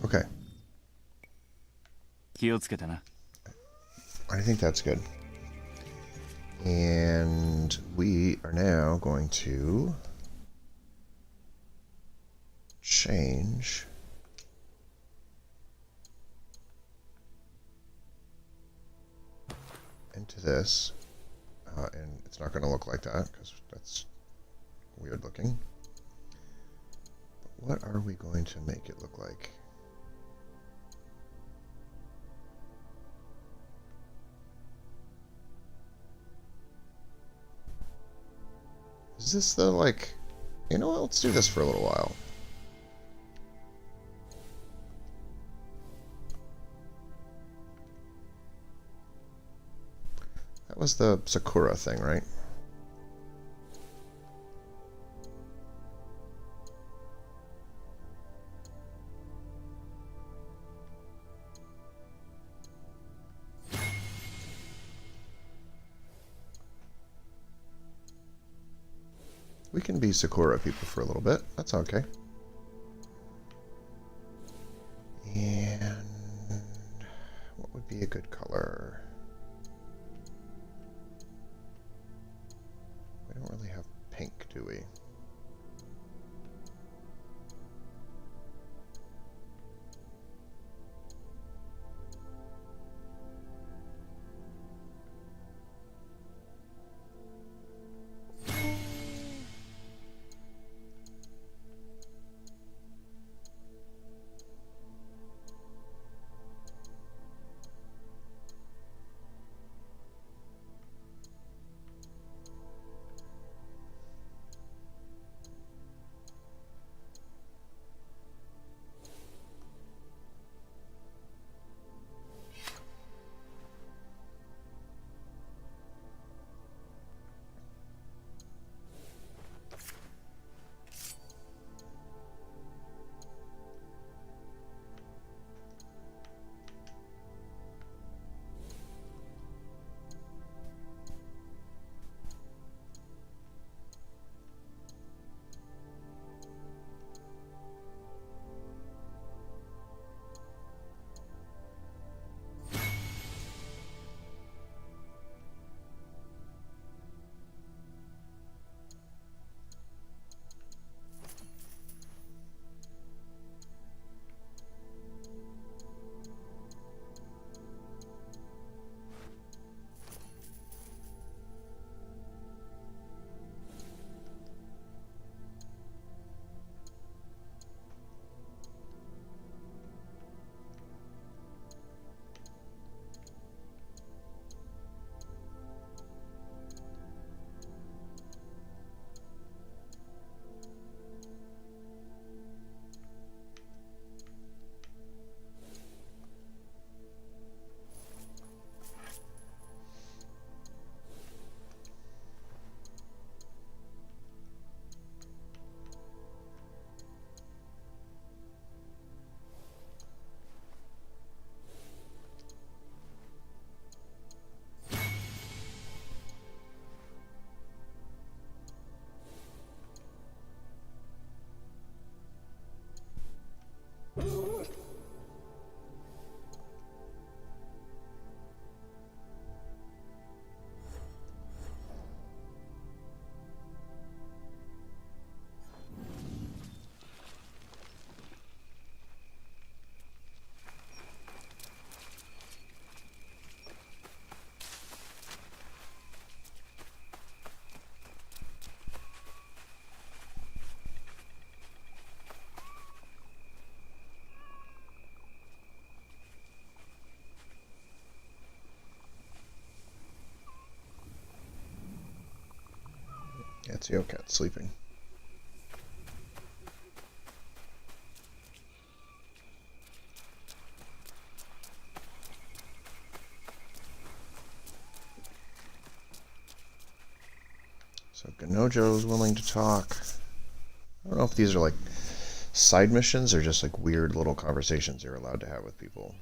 Okay. I think that's good. And we are now going to change into this. And it's not going to look like that because that's weird looking. But what are we going to make it look like? Is this the, like... You know what? Let's do this for a little while. That was the Sakura thing, right? We can be Sakura people for a little bit. That's okay. And what would be a good color? We don't really have pink, do we? Ezio cat sleeping. So Ganojo's willing to talk. I don't know if these are like side missions or just like weird little conversations you're allowed to have with people.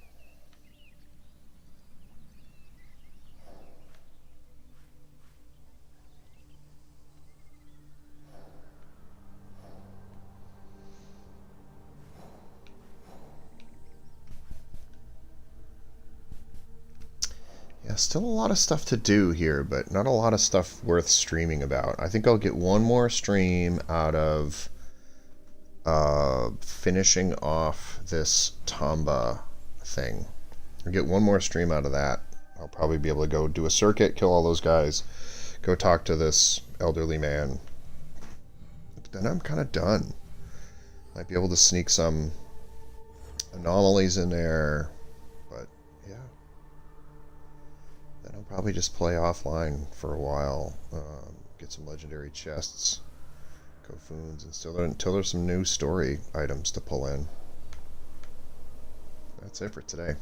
Yeah, still a lot of stuff to do here, but not a lot of stuff worth streaming about. I think I'll get one more stream out of finishing off this Tamba thing. I'll get one more stream out of that. I'll probably be able to go do a circuit, kill all those guys, go talk to this elderly man. But then I'm kind of done. Might be able to sneak some anomalies in there, but yeah. Then I'll probably just play offline for a while, get some legendary chests, Kofuns, until there's some new story items to pull in. That's it for today.